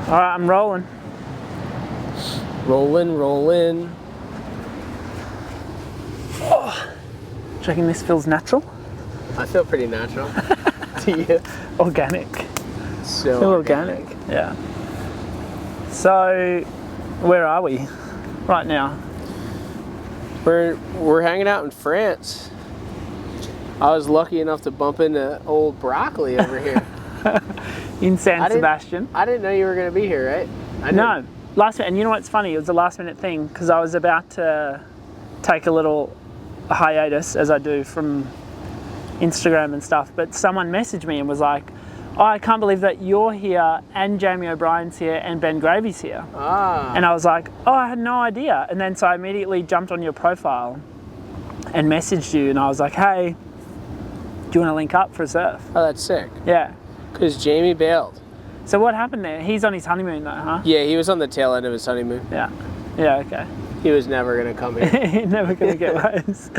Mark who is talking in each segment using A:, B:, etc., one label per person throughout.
A: All right, I'm rolling.
B: Rolling.
A: Oh, do you reckon this feels natural?
B: I feel pretty natural. Do you?
A: Organic.
B: So
A: Feel organic. Yeah. So, where are we right now?
B: We're hanging out in France. I was lucky enough to bump into old Broccoli over here.
A: In San Sebastian.
B: I didn't know you were going to be here, right?
A: No. Last minute, and you know what's funny? It was a last minute thing because I was about to take a little hiatus, as I do, from Instagram and stuff, but someone messaged me and was like, oh, I can't believe that you're here and Jamie O'Brien's here and Ben Gravy's here.
B: Ah.
A: And I was like, oh, I had no idea. And then so I immediately jumped on your profile and messaged you and I was like, hey, do you want to link up for a surf?
B: Oh, that's sick.
A: Yeah.
B: Because Jamie bailed.
A: So what happened there? He's on his honeymoon though, huh?
B: Yeah, he was on the tail end of his honeymoon.
A: Yeah. Yeah, okay.
B: He was never going to come here.
A: He's never going to get waves.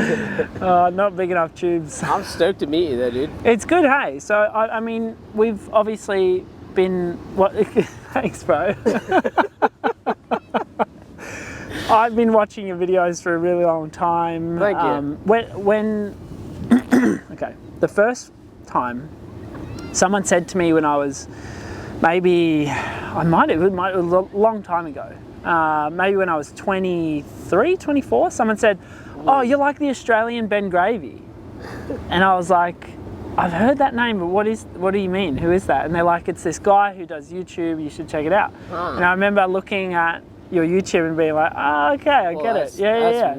A: Not big enough tubes.
B: I'm stoked to meet you though, dude.
A: It's good, hey. So, I mean, we've obviously been... Thanks, bro. I've been watching your videos for a really long time.
B: Thank you.
A: When okay, the first time someone said to me when I was maybe, it might have a long time ago, maybe when I was 23, 24, someone said, oh, you're like the Australian Ben Gravy. And I was like, I've heard that name, but what do you mean? Who is that? And they're like, it's this guy who does YouTube, you should check it out. And I remember looking at your YouTube and being like, oh, okay, I get it. Yeah.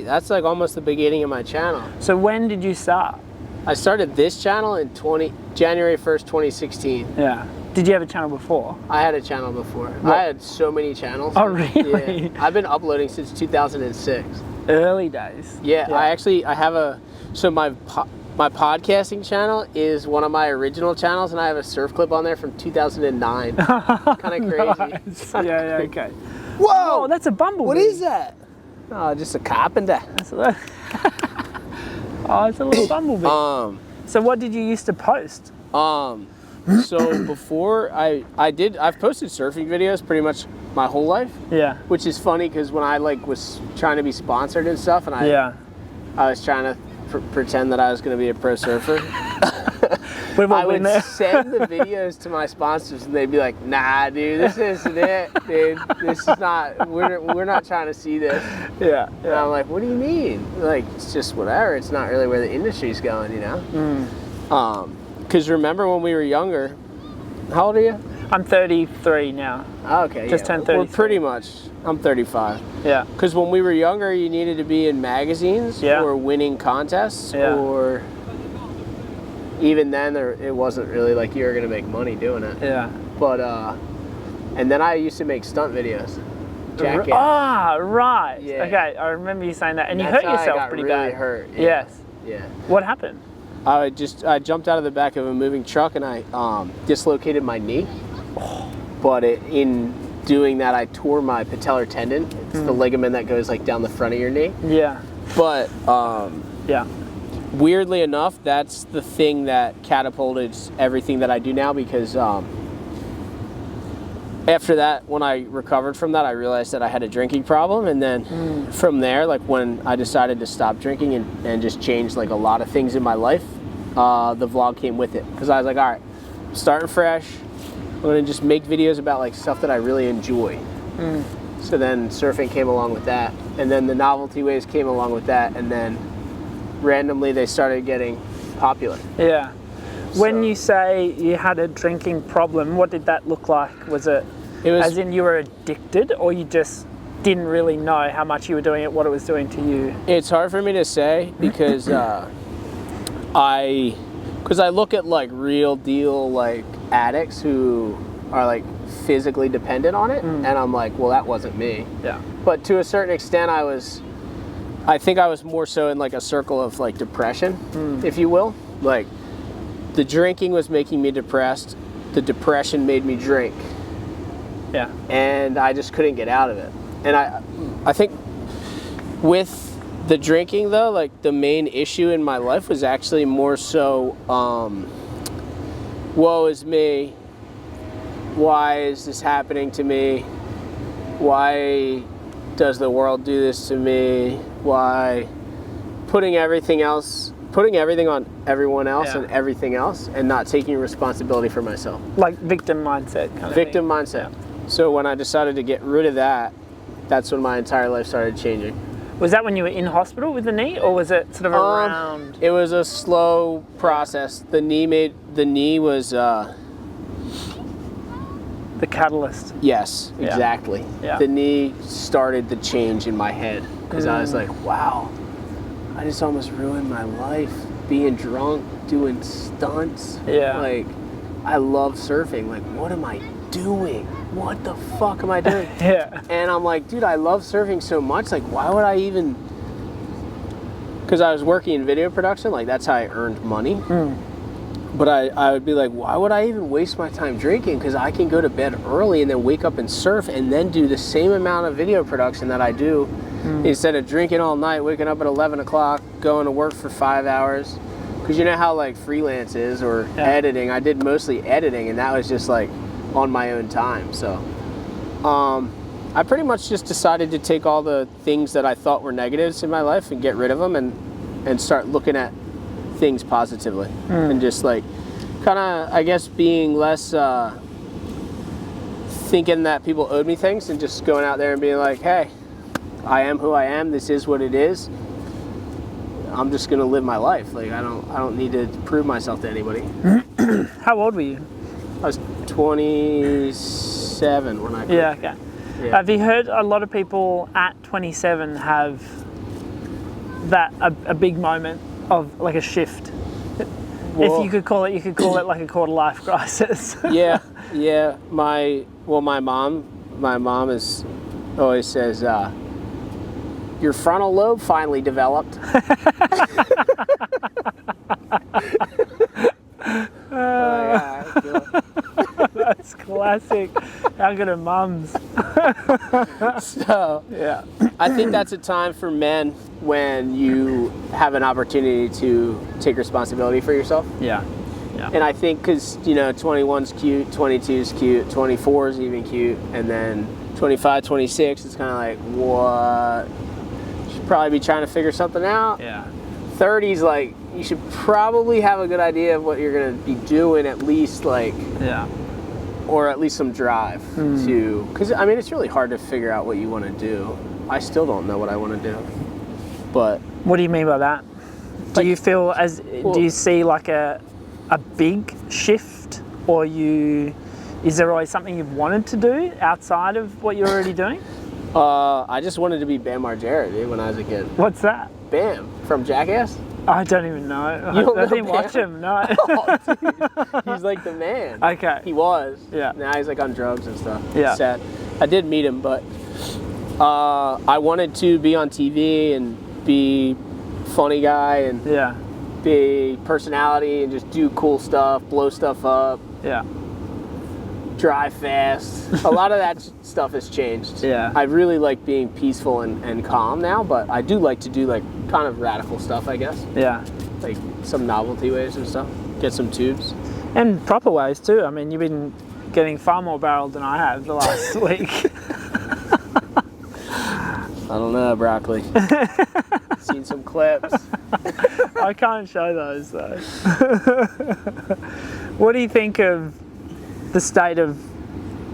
B: That's like almost the beginning of my channel.
A: So when did you start?
B: I started this channel in January 1st, 2016.
A: Yeah. Did you have a channel before?
B: I had a channel before.
A: What?
B: I had so many channels.
A: Oh, really?
B: Yeah. I've been uploading since 2006.
A: Early days.
B: Yeah. I have my podcasting channel is one of my original channels, and I have a surf clip on there from 2009. Kind of crazy.
A: Nice. Yeah, okay.
B: Whoa!
A: Oh, that's a bumblebee.
B: What is that? Oh, just a carpenter.
A: That's a oh, it's a little bumblebee. So what did you used to post?
B: So before I've posted surfing videos pretty much my whole life.
A: Yeah.
B: Which is funny because when I was trying to be sponsored and stuff, and I was trying to pretend that I was going to be a pro surfer. I would send the videos to my sponsors and they'd be like, nah, dude, this isn't it, dude. This is not, we're not trying to see this.
A: Yeah.
B: And I'm like, what do you mean? Like, it's just whatever. It's not really where the industry's going, you know? Because remember when we were younger, how old are you?
A: I'm 33 now.
B: Okay,
A: just turned 33.
B: Well, pretty much. I'm 35.
A: Yeah.
B: Because when we were younger, you needed to be in magazines or winning contests, or even then, it wasn't really like you were going to make money doing it.
A: Yeah.
B: But, and then I used to make stunt videos. Jackass.
A: Ah, right.
B: Yeah.
A: Okay, I remember you saying that. And you hurt yourself pretty bad.
B: Hurt. Yeah.
A: Yes.
B: Yeah.
A: What happened?
B: I jumped out of the back of a moving truck and I dislocated my knee. But in doing that, I tore my patellar tendon. It's the ligament that goes like down the front of your knee.
A: Yeah.
B: But weirdly enough, that's the thing that catapulted everything that I do now, because after that, when I recovered from that, I realized that I had a drinking problem. And then from there, like when I decided to stop drinking and just change like a lot of things in my life, the vlog came with it. Because I was like, all right, I'm starting fresh. I'm going to just make videos about like stuff that I really enjoy. So then surfing came along with that. And then the novelty waves came along with that. And then randomly they started getting popular.
A: Yeah. When you say you had a drinking problem, what did that look like? Was it as in you were addicted, or you just didn't really know how much you were doing it, what it was doing to you?
B: It's hard for me to say because I look at like real deal like addicts who are like physically dependent on it, and I'm like, well, that wasn't me.
A: Yeah.
B: But to a certain extent, I think I was more so in like a circle of like depression, if you will. Like the drinking was making me depressed. The depression made me drink.
A: Yeah.
B: And I just couldn't get out of it. And I think with the drinking though, like the main issue in my life was actually more so, woe is me. why is this happening to me? Why does the world do this to me? Why putting everything on everyone else and everything else, and not taking responsibility for myself.
A: Like victim mindset kind of
B: Victim
A: thing.
B: mindset. Yeah. So when I decided to get rid of that, that's when my entire life started changing.
A: Was that when you were in hospital with the knee, or was it sort of around?
B: It was a slow process. The knee was the
A: catalyst.
B: Yes, exactly.
A: Yeah.
B: The knee started the change in my head, because I was like, wow, I just almost ruined my life being drunk, doing stunts.
A: Yeah.
B: Like, I love surfing. Like, what am I doing? What the fuck am I doing?
A: Yeah.
B: And I'm like, dude, I love surfing so much. Like, why would I even... Because I was working in video production. Like, that's how I earned money. But I would be like, why would I even waste my time drinking? Because I can go to bed early and then wake up and surf and then do the same amount of video production that I do instead of drinking all night, waking up at 11 o'clock, going to work for 5 hours. Because you know how like freelance is, or editing. I did mostly editing, and that was just like on my own time. So I pretty much just decided to take all the things that I thought were negatives in my life and get rid of them, and start looking at things positively. And just like kind of, I guess, being less thinking that people owed me things, and just going out there and being like, hey, I am who I am, this is what it is, I'm just gonna live my life. Like, I don't need to prove myself to anybody.
A: How old were you?
B: I was 27 when I quit.
A: Yeah, okay. Yeah. Have you heard a lot of people at 27 have a big moment of like a shift?
B: Well,
A: if you could call it like a quarter life crisis.
B: yeah. My mom is always says, your frontal lobe finally developed.
A: That's classic. How good are mums?
B: So, yeah. I think that's a time for men when you have an opportunity to take responsibility for yourself.
A: Yeah.
B: And I think because, 21's cute, 22's cute, 24 is even cute, and then 25, 26, it's kind of like, what? You should probably be trying to figure something out.
A: Yeah.
B: 30's like, you should probably have a good idea of what you're going to be doing, at least, like...
A: Yeah.
B: Or at least some drive to... Because, I mean, it's really hard to figure out what you want to do. I still don't know what I want to do. But...
A: What do you mean by that? Do you feel do you see like a big shift, or is there always something you've wanted to do outside of what you're already doing?
B: I just wanted to be Bam Margera, dude, when I was a kid.
A: What's that?
B: Bam, from Jackass.
A: I don't even know. I didn't watch him, no.
B: Oh, dude. He's like the man.
A: Okay.
B: He was.
A: Yeah.
B: Now he's like on drugs and stuff.
A: Yeah.
B: It's sad. I did meet him, but I wanted to be on TV and be funny guy and be personality and just do cool stuff, blow stuff up.
A: Yeah.
B: Drive fast. A lot of that stuff has changed.
A: Yeah.
B: I really like being peaceful and calm now, but I do like to do like kind of radical stuff, I guess.
A: Yeah.
B: Like some novelty waves and stuff. Get some tubes.
A: And proper ways too. I mean, you've been getting far more barreled than I have the last week.
B: I don't know, broccoli. Seen some clips.
A: I can't show those though. What do you think of the state of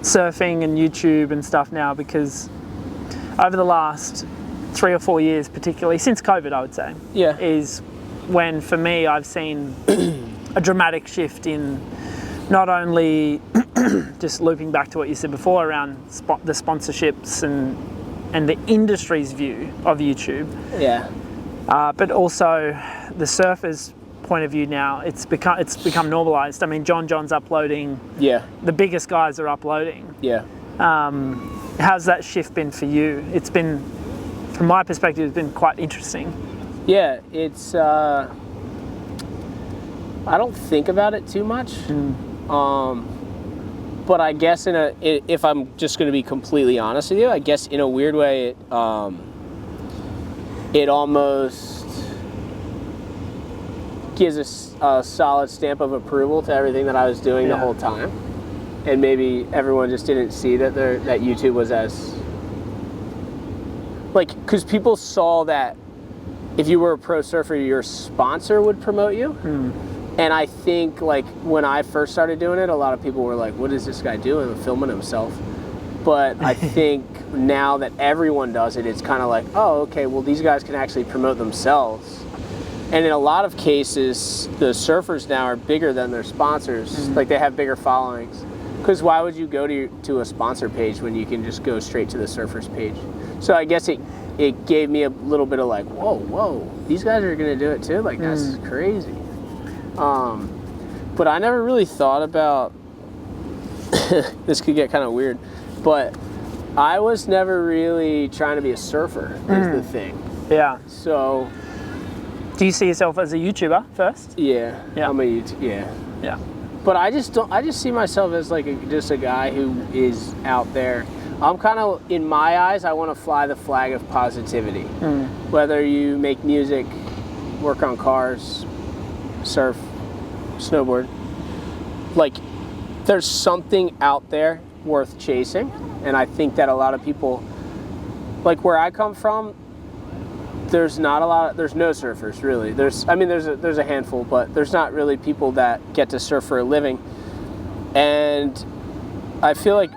A: surfing and YouTube and stuff now? Because over the last 3 or 4 years, particularly since COVID, I would say, is when for me I've seen a dramatic shift in not only just looping back to what you said before around the sponsorships and the industry's view of YouTube, but also the surfers' point of view now. It's become normalized. I mean, John's uploading. Yeah. The biggest guys are uploading. Yeah. How's that shift been for you? It's been, from my perspective, it's been quite interesting. Yeah, it's. I don't think about it too much. But I guess if I'm just going to be completely honest with you, I guess in a weird way, it almost gives a solid stamp of approval to everything that I was doing the whole time.
B: and maybe everyone just didn't see that that YouTube was as, like, because people saw that if you were a pro surfer, your sponsor would promote you. And I think, like, when I first started doing it, a lot of people were like, what is this guy doing, filming himself? But I think now that everyone does it, it's kind of like, oh, okay, well, these guys can actually promote themselves. And in a lot of cases, the surfers now are bigger than their sponsors. Like, they have bigger followings. Because why would you go to a sponsor page when you can just go straight to the surfers page? So I guess it gave me a little bit of like, whoa, these guys are going to do it too? Like, that's crazy. But I never really thought about, this could get kind of weird, but I was never really trying to be a surfer, is the thing.
A: Yeah.
B: So.
A: Do you see yourself as a YouTuber first?
B: Yeah. I'm a YouTuber,
A: Yeah.
B: But I just see myself as like just a guy who is out there. I'm kind of, in my eyes, I want to fly the flag of positivity. Whether you make music, work on cars, surf, snowboard, like, there's something out there worth chasing. And I think that a lot of people, like where I come from, there's no surfers really. There's a handful, but there's not really people that get to surf for a living. And I feel like,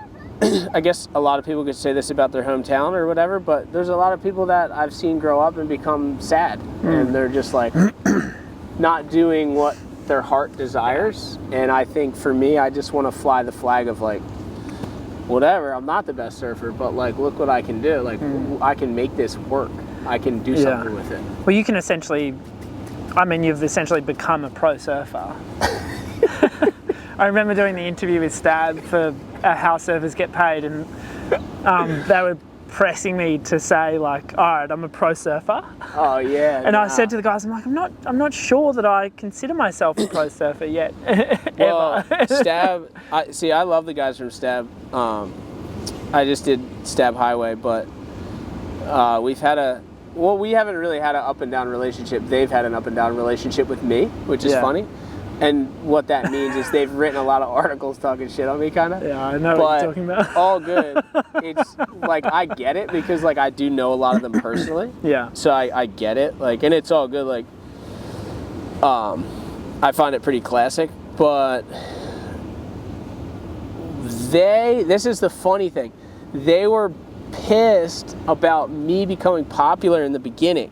B: I guess a lot of people could say this about their hometown or whatever, but there's a lot of people that I've seen grow up and become sad. And they're just like not doing what their heart desires. And I think for me, I just want to fly the flag of like, whatever, I'm not the best surfer, but like, look what I can do. Like, I can make this work. I can do something with it. Well,
A: you can essentially, you've essentially become a pro surfer. I remember doing the interview with Stab for How Surfers Get Paid, and they were pressing me to say like, all right, I'm a pro surfer.
B: Oh yeah.
A: And I said to the guys, I'm not sure that I consider myself a pro surfer yet.
B: Well, Stab, I love the guys from Stab. I just did Stab Highway, but we haven't really had an up and down relationship. They've had an up and down relationship with me, which is funny. And what that means is they've written a lot of articles talking shit on me, kind of.
A: Yeah, I know what you're talking about.
B: All good. It's like, I get it because like I do know a lot of them personally. Yeah. So I get it. Like, and it's all good. Like, I find it pretty classic. But this is the funny thing. They were pissed about me becoming popular in the beginning.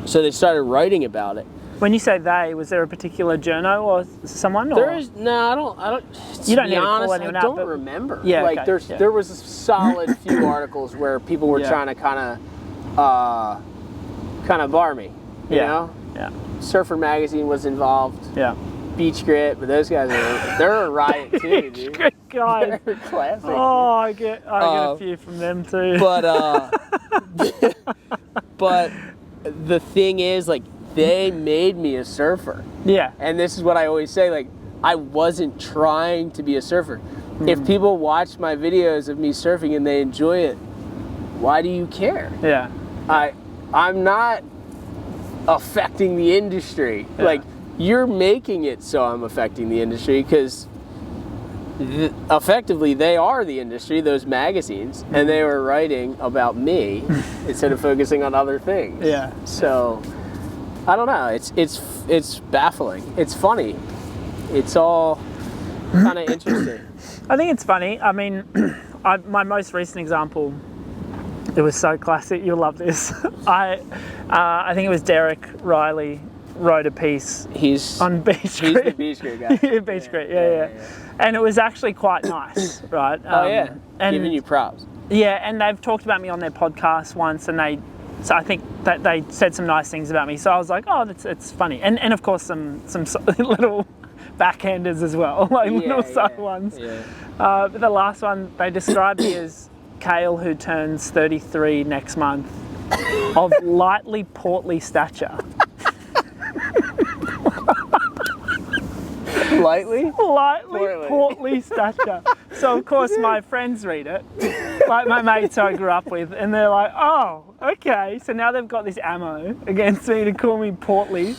B: So they started writing about it.
A: When you say they, was there a particular journo or someone?
B: There is I don't.
A: You don't need to call anyone out.
B: I don't remember.
A: Yeah,
B: like
A: okay,
B: there was a solid few articles where people were trying to kind of bar me. You know? Yeah. Surfer Magazine was involved. Yeah. Beach Grit, but those guys they're a riot too, dude.
A: Beach Grit guys.
B: They're classic.
A: Oh, I get a few from them too.
B: But but the thing is, like, they made me a surfer. Yeah. And this is what I always say, like, I wasn't trying to be a surfer. If people watch my videos of me surfing and they enjoy it, why do you care? Yeah. I'm not affecting the industry. Yeah. Like, you're making it so I'm affecting the industry because effectively they are the industry, those magazines, and they were writing about me instead of focusing on other things. Yeah. So I don't know. It's baffling. It's funny. It's all kind of interesting.
A: I think it's funny. I mean, my most recent example, it was so classic. You'll love this. I think it was Derek Riley wrote a piece. On Beach Grit.
B: He's the Beach Grit guy.
A: Beach Grit. Yeah. And it was actually quite nice, right?
B: And giving you props.
A: Yeah, and they've talked about me on their podcast once, and so I think that they said some nice things about me. So I was like, oh, it's funny. And of course some little backhanders as well, like little side ones. Yeah. But the last one, they described me as Kale, who turns 33 next month, of lightly portly stature.
B: Lightly
A: portly stature. So of course my friends read it, like my mates I grew up with, and they're like, oh, okay. So now they've got this ammo against me to call me portly.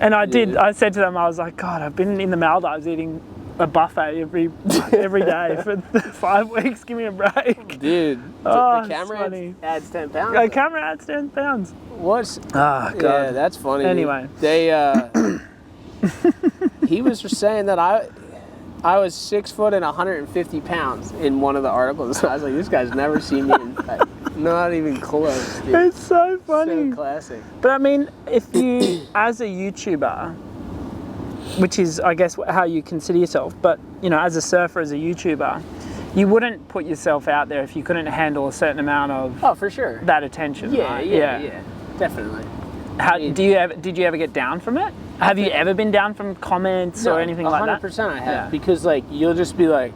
A: And I said to them, I was like, God, I've been in the Maldives eating a buffet every day for 5 weeks. Give me a break.
B: Dude,
A: Oh,
B: the camera adds 10 pounds.
A: The camera adds 10 pounds.
B: What's...
A: Oh, God.
B: Yeah, that's funny.
A: Anyway.
B: They, he was saying that I was 6 foot and 150 pounds in one of the articles. I was like, this guy's never seen me in not even close, dude.
A: It's so funny.
B: So classic.
A: But I mean, if you, as a YouTuber, which is, I guess, how you consider yourself, but, you know, as a surfer, as a YouTuber, you wouldn't put yourself out there if you couldn't handle a certain amount of
B: oh, for sure,
A: that attention.
B: Yeah,
A: right?
B: yeah, definitely.
A: How did you ever get down from it? Have you ever been down from comments or anything like that?
B: 100% I have, because like you'll just be like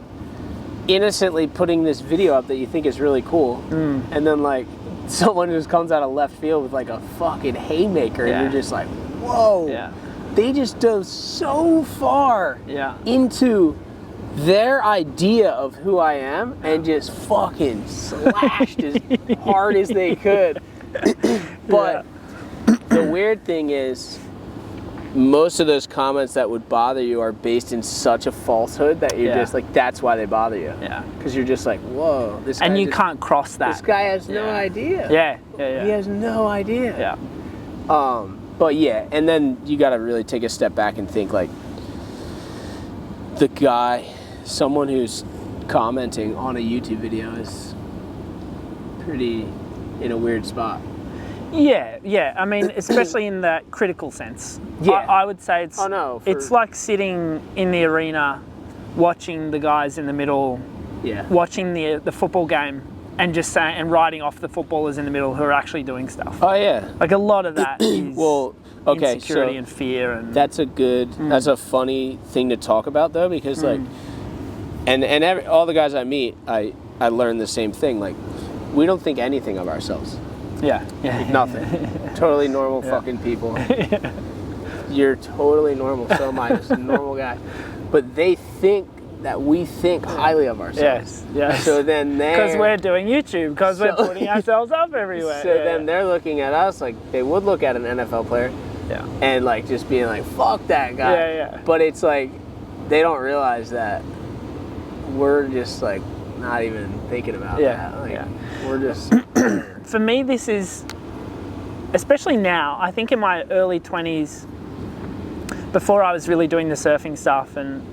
B: innocently putting this video up that you think is really cool, and then like someone just comes out of left field with like a fucking haymaker, and you're just like, whoa, they just dove so far into their idea of who I am and just fucking slashed as hard as they could. But the weird thing is, most of those comments that would bother you are based in such a falsehood that you're just like, that's why they bother you. Yeah. Because you're just like, whoa, this guy.
A: And you can't cross that.
B: This guy has no idea.
A: Yeah.
B: He has no idea.
A: Yeah.
B: But yeah, and then you got to really take a step back and think like, the guy, someone who's commenting on a YouTube video is pretty in a weird spot.
A: Yeah. I mean, especially in that critical sense. Yeah. I would say it's it's like sitting in the arena watching the guys in the middle, watching the football game and just saying and writing off the footballers in the middle who are actually doing stuff.
B: Oh yeah.
A: Like a lot of that is insecurity
B: so
A: and fear, and
B: that's a good that's a funny thing to talk about though, because like all the guys I meet, I learn the same thing. Like, we don't think anything of ourselves. Like nothing. Totally normal fucking people. You're totally normal, so am I, just a normal guy. But they think that we think highly of ourselves.
A: Yes.
B: So then
A: because we're doing YouTube, because we're putting ourselves up everywhere.
B: So then they're looking at us like they would look at an NFL player. And like just being like, fuck that guy. But it's like they don't realize that we're just like not even thinking about that. Like, we're just
A: for me, this is, especially now, I think in my early 20s, before I was really doing the surfing stuff and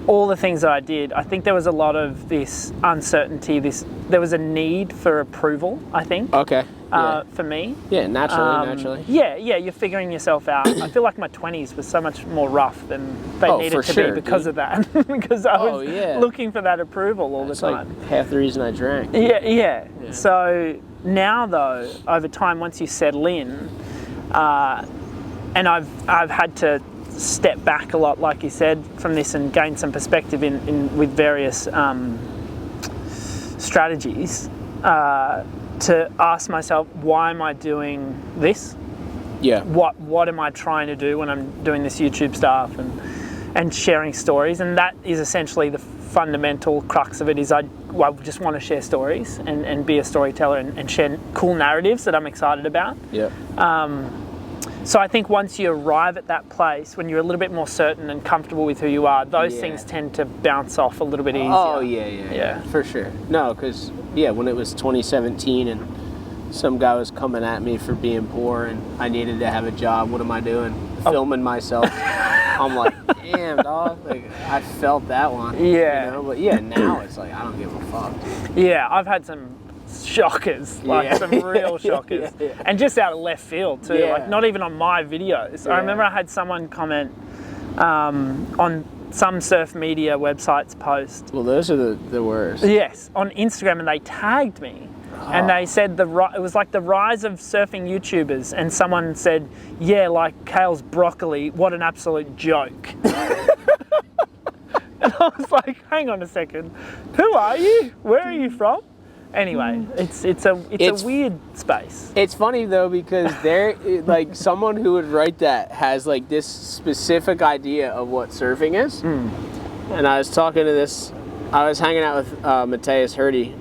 A: all the things that I did, I think there was a lot of this uncertainty, there was a need for approval, I think. For me.
B: Yeah, naturally.
A: Yeah, you're figuring yourself out. I feel like my 20s was so much more rough than they needed to be because of that. Because I was looking for that approval all the time.
B: Like half the reason I drank.
A: Yeah. So now though, over time, once you settle in, and I've had to step back a lot, like you said, from this and gain some perspective with various strategies, to ask myself, why am I doing this? What am I trying to do when I'm doing this YouTube stuff and sharing stories? And that is essentially the fundamental crux of it, is I just want to share stories and be a storyteller and share cool narratives that I'm excited about. So I think once you arrive at that place, when you're a little bit more certain and comfortable with who you are, those things tend to bounce off a little bit easier.
B: Oh, yeah, for sure. No, because, when it was 2017 and some guy was coming at me for being poor and I needed to have a job, what am I doing? Filming myself. I'm like, damn, dog. Like, I felt that one.
A: Yeah.
B: You know? But now it's like, I don't give a fuck.
A: Yeah, I've had some shockers, some real shockers, and just out of left field too, like not even on my videos. I remember I had someone comment on some surf media website's post.
B: Well, those are the worst.
A: Yes, on Instagram, and they tagged me. And they said it was like the rise of surfing YouTubers, and someone said, yeah, like Kale's broccoli, what an absolute joke. And I was like, hang on a second, who are you? Where are you from? Anyway, it's a weird space.
B: It's funny though, because they're like, someone who would write that has like this specific idea of what surfing is. And I was hanging out with Mateus Hurdy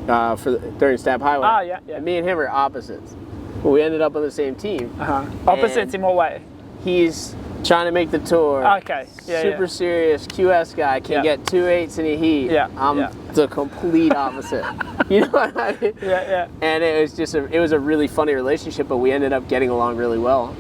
B: during Stab Highway. And me and him are opposites. But we ended up on the same team.
A: Opposites in what way?
B: He's Trying to make the tour.
A: Okay. Yeah.
B: Super serious QS guy can get 2 8s in a heat.
A: Yeah.
B: I'm the complete opposite. You know what I mean?
A: Yeah.
B: And it was just it was a really funny relationship, but we ended up getting along really well.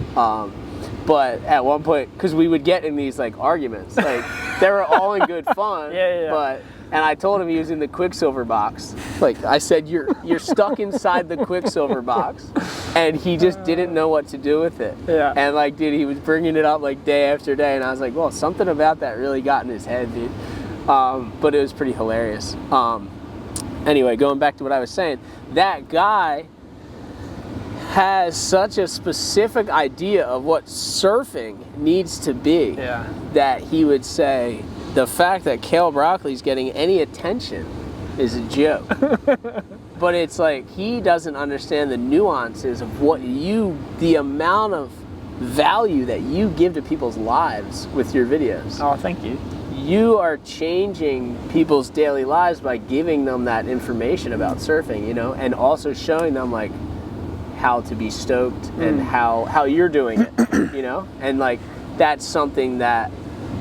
B: But at one point, because we would get in these like arguments, like they were all in good fun. But and I told him using the Quicksilver box. Like I said, you're stuck inside the Quicksilver box, and he just didn't know what to do with it.
A: Yeah.
B: And like, dude, he was bringing it up like day after day, and I was like, well, something about that really got in his head, dude. But it was pretty hilarious. Anyway, going back to what I was saying, that guy has such a specific idea of what surfing needs to be that he would say the fact that Kale Broccoli's getting any attention is a joke. But it's like he doesn't understand the nuances of the amount of value that you give to people's lives with your videos.
A: Oh, thank you.
B: You are changing people's daily lives by giving them that information about surfing, you know, and also showing them like how to be stoked and how you're doing it, you know? And like that's something that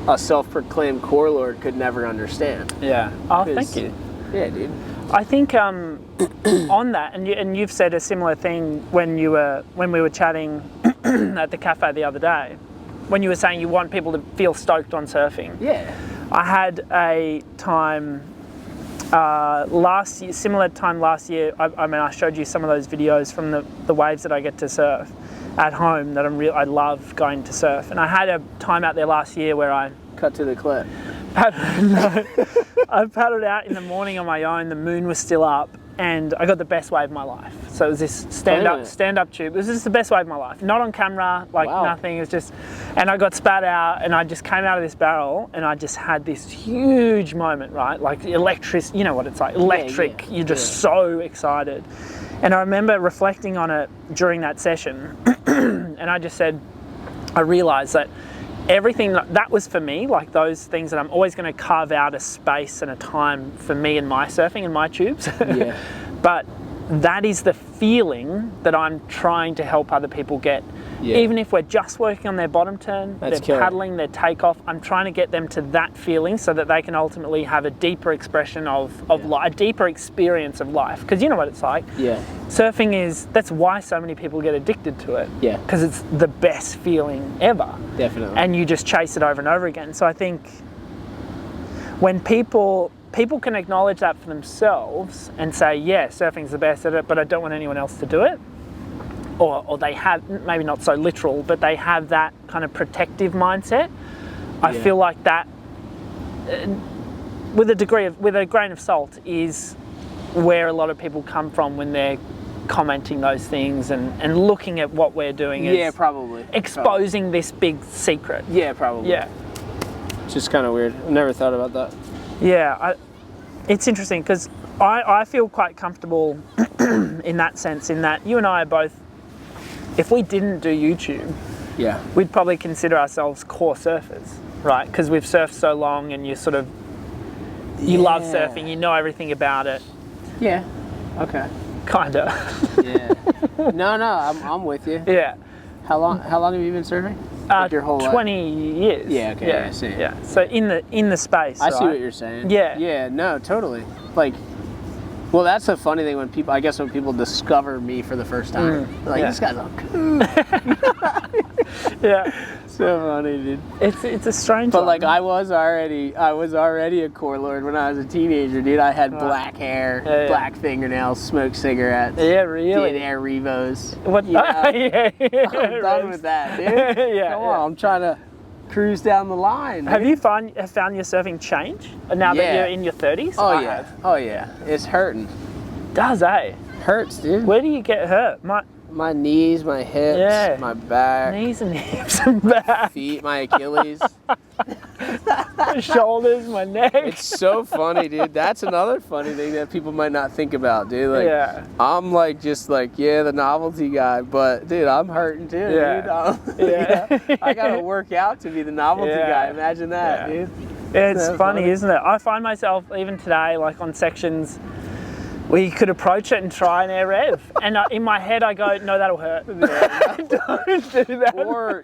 B: a self-proclaimed core lord could never understand.
A: Yeah. Oh, thank you.
B: Yeah, dude.
A: I think on that, and you've said a similar thing when we were chatting at the cafe the other day, when you were saying you want people to feel stoked on surfing.
B: Yeah.
A: I had a time similar time last year. I mean, I showed you some of those videos from the waves that I get to surf at home that I love going to surf. And I had a time out there last year where I
B: cut to the clip.
A: I paddled out in the morning on my own. The moon was still up, and I got the best wave of my life. So it was this stand-up tube. It was just the best wave of my life. Not on camera, like nothing. It was just, and I got spat out, and I just came out of this barrel, and I just had this huge moment, right? Like electric. You know what it's like, electric. Yeah. You're just so excited. And I remember reflecting on it during that session, and I just said, I realized that everything that was for me, like those things that I'm always going to carve out a space and a time for me and my surfing and my tubes. Yeah. But that is the feeling that I'm trying to help other people get. Yeah. Even if we're just working on their bottom turn, they're paddling, their takeoff, I'm trying to get them to that feeling so that they can ultimately have a deeper expression of life, a deeper experience of life. Because you know what it's like. Yeah. Surfing that's why so many people get addicted to it. Yeah. Because it's the best feeling ever. Definitely. And you just chase it over and over again. So I think when people can acknowledge that for themselves and say, yeah, surfing's the best at it, but I don't want anyone else to do it. Or they have, maybe not so literal, but they have that kind of protective mindset. I feel like that, with a grain of salt, is where a lot of people come from when they're commenting those things and looking at what we're doing.
B: Yeah, probably.
A: Exposing this big secret.
B: Yeah, probably.
A: Yeah.
B: It's just kind of weird. I've never thought about that.
A: Yeah, it's interesting because I feel quite comfortable in that sense, in that you and I are both, if we didn't do YouTube, we'd probably consider ourselves core surfers, right? Because we've surfed so long and you sort of, you love surfing, you know everything about it.
B: Yeah, okay.
A: Kinda.
B: Yeah. No, I'm with you.
A: Yeah.
B: How long have you been surfing? Like your whole
A: 20 years.
B: Yeah, okay, yeah, I see.
A: Yeah, so in the space,
B: I see what you're saying.
A: Yeah.
B: Yeah, no, totally. Like, well, that's the funny thing when people discover me for the first time. They're like, this guy's all cool. Yeah. So funny, dude.
A: It's a strange
B: But
A: one.
B: like I was already a core lord when I was a teenager, dude. I had black hair, black fingernails, smoked cigarettes.
A: Yeah, really.
B: Did air revos.
A: What?
B: Yeah. I'm done with that, dude. Come on, I'm trying to cruise down the line. Dude.
A: Have you found your surfing change now that you're in your 30s?
B: Oh yeah. Oh yeah. It's hurting.
A: Does
B: Hurts, dude.
A: Where do you get hurt?
B: My knees, my hips, my back.
A: Knees and hips and back.
B: Feet, my Achilles.
A: My shoulders, my neck.
B: It's so funny, dude. That's another funny thing that people might not think about, dude. Like, I'm like, just like, the novelty guy, but dude, I'm hurting too, dude. I gotta work out to be the novelty guy. Imagine that, dude.
A: It's funny, isn't it? I find myself, even today, like on sections, We could approach it and try an air rev. And in my head, I go, no, that'll hurt. Don't do that.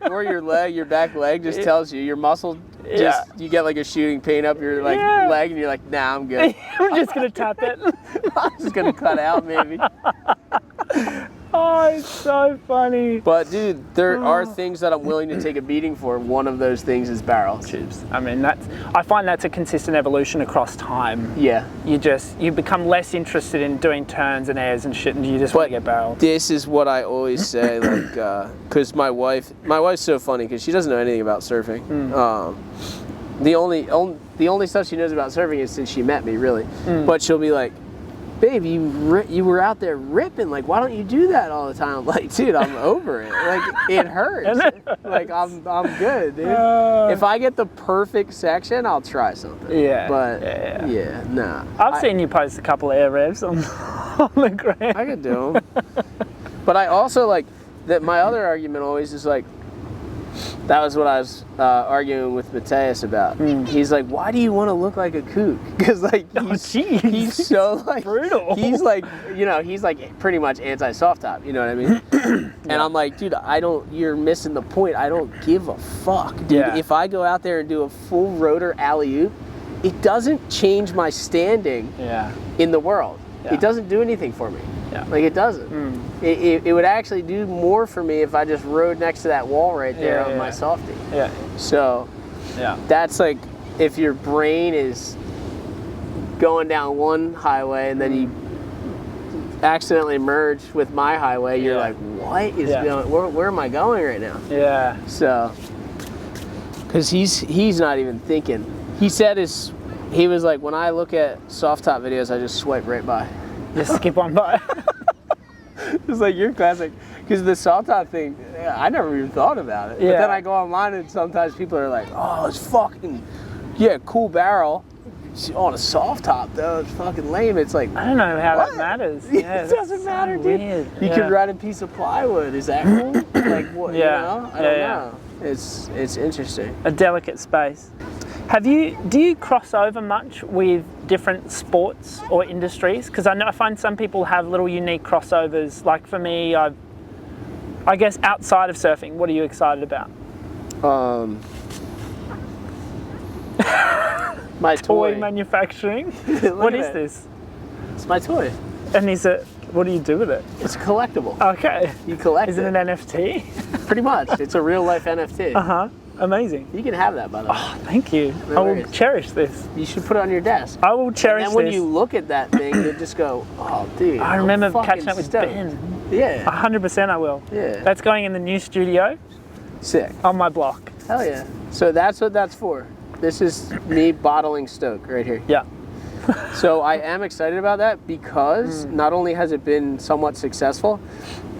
B: Or your back leg just tells you, your muscle, you get like a shooting pain up your leg and you're like, nah, I'm good.
A: I'm just going to tap it.
B: I'm just going to cut out maybe.
A: Oh, it's so funny.
B: But dude, there are things that I'm willing to take a beating for. One of those things is barrel tubes.
A: I mean, I find that's a consistent evolution across time.
B: Yeah. You
A: become less interested in doing turns and airs and shit, and you just want to get barreled.
B: This is what I always say, like, because my wife's so funny because she doesn't know anything about surfing. The only stuff she knows about surfing is since she met me, really. But she'll be like, babe, you were out there ripping. Like, why don't you do that all the time? I'm like, dude, I'm over it. Like, it hurts. Like, I'm good, dude. If I get the perfect section, I'll try something.
A: Yeah.
B: But yeah, nah.
A: I've seen you post a couple of air revs on the gram.
B: I could do them. But I also like that. My other argument always is like, that was what I was arguing with Mateus about. He's like, why do you want to look like a kook? Because like he's so like
A: brutal.
B: He's like, he's like pretty much anti-soft top. You know what I mean? And I'm like, dude, you're missing the point. I don't give a fuck, dude.
A: Yeah.
B: If I go out there and do a full rotor alley-oop, it doesn't change my standing in the world. It doesn't do anything for me.
A: Yeah.
B: Like, it doesn't. It would actually do more for me if I just rode next to that wall right there on my softie.
A: Yeah.
B: So, that's like, if your brain is going down one highway and then you accidentally merge with my highway, you're like, what is going, where am I going right now?
A: Yeah.
B: So, because he's not even thinking. He said he was like, when I look at soft top videos, I just swipe right by.
A: Just skip on by.
B: It's like your classic, because the soft top thing, I never even thought about it. But then I go online and sometimes people are like, oh, it's fucking, cool barrel. On a soft top though, it's fucking lame. It's like,
A: I don't know how that matters.
B: Yeah, it doesn't matter, dude.
A: Weird.
B: You could ride a piece of plywood. Is that cool? Like what?
A: Yeah.
B: You know? I don't know. It's interesting.
A: A delicate space. Do you cross over much with different sports or industries? Because I find some people have little unique crossovers. Like for me, I guess outside of surfing, what are you excited about?
B: My
A: toy manufacturing. What is this?
B: It's my toy.
A: And what do you do with it?
B: It's a collectible.
A: Okay.
B: You collect it.
A: Is it an NFT?
B: Pretty much. It's a real life NFT.
A: Uh-huh. Amazing.
B: You can have that, by the way.
A: Oh, thank you. I will cherish this.
B: You should put it on your desk.
A: I will cherish this.
B: And when you look at that thing, you just go, oh, dude.
A: I remember catching up with Ben.
B: Yeah.
A: 100% I will.
B: Yeah.
A: That's going in the new studio.
B: Sick.
A: On my block.
B: Hell yeah. So that's what that's for. This is me bottling stoke right here.
A: Yeah.
B: So I am excited about that because not only has it been somewhat successful,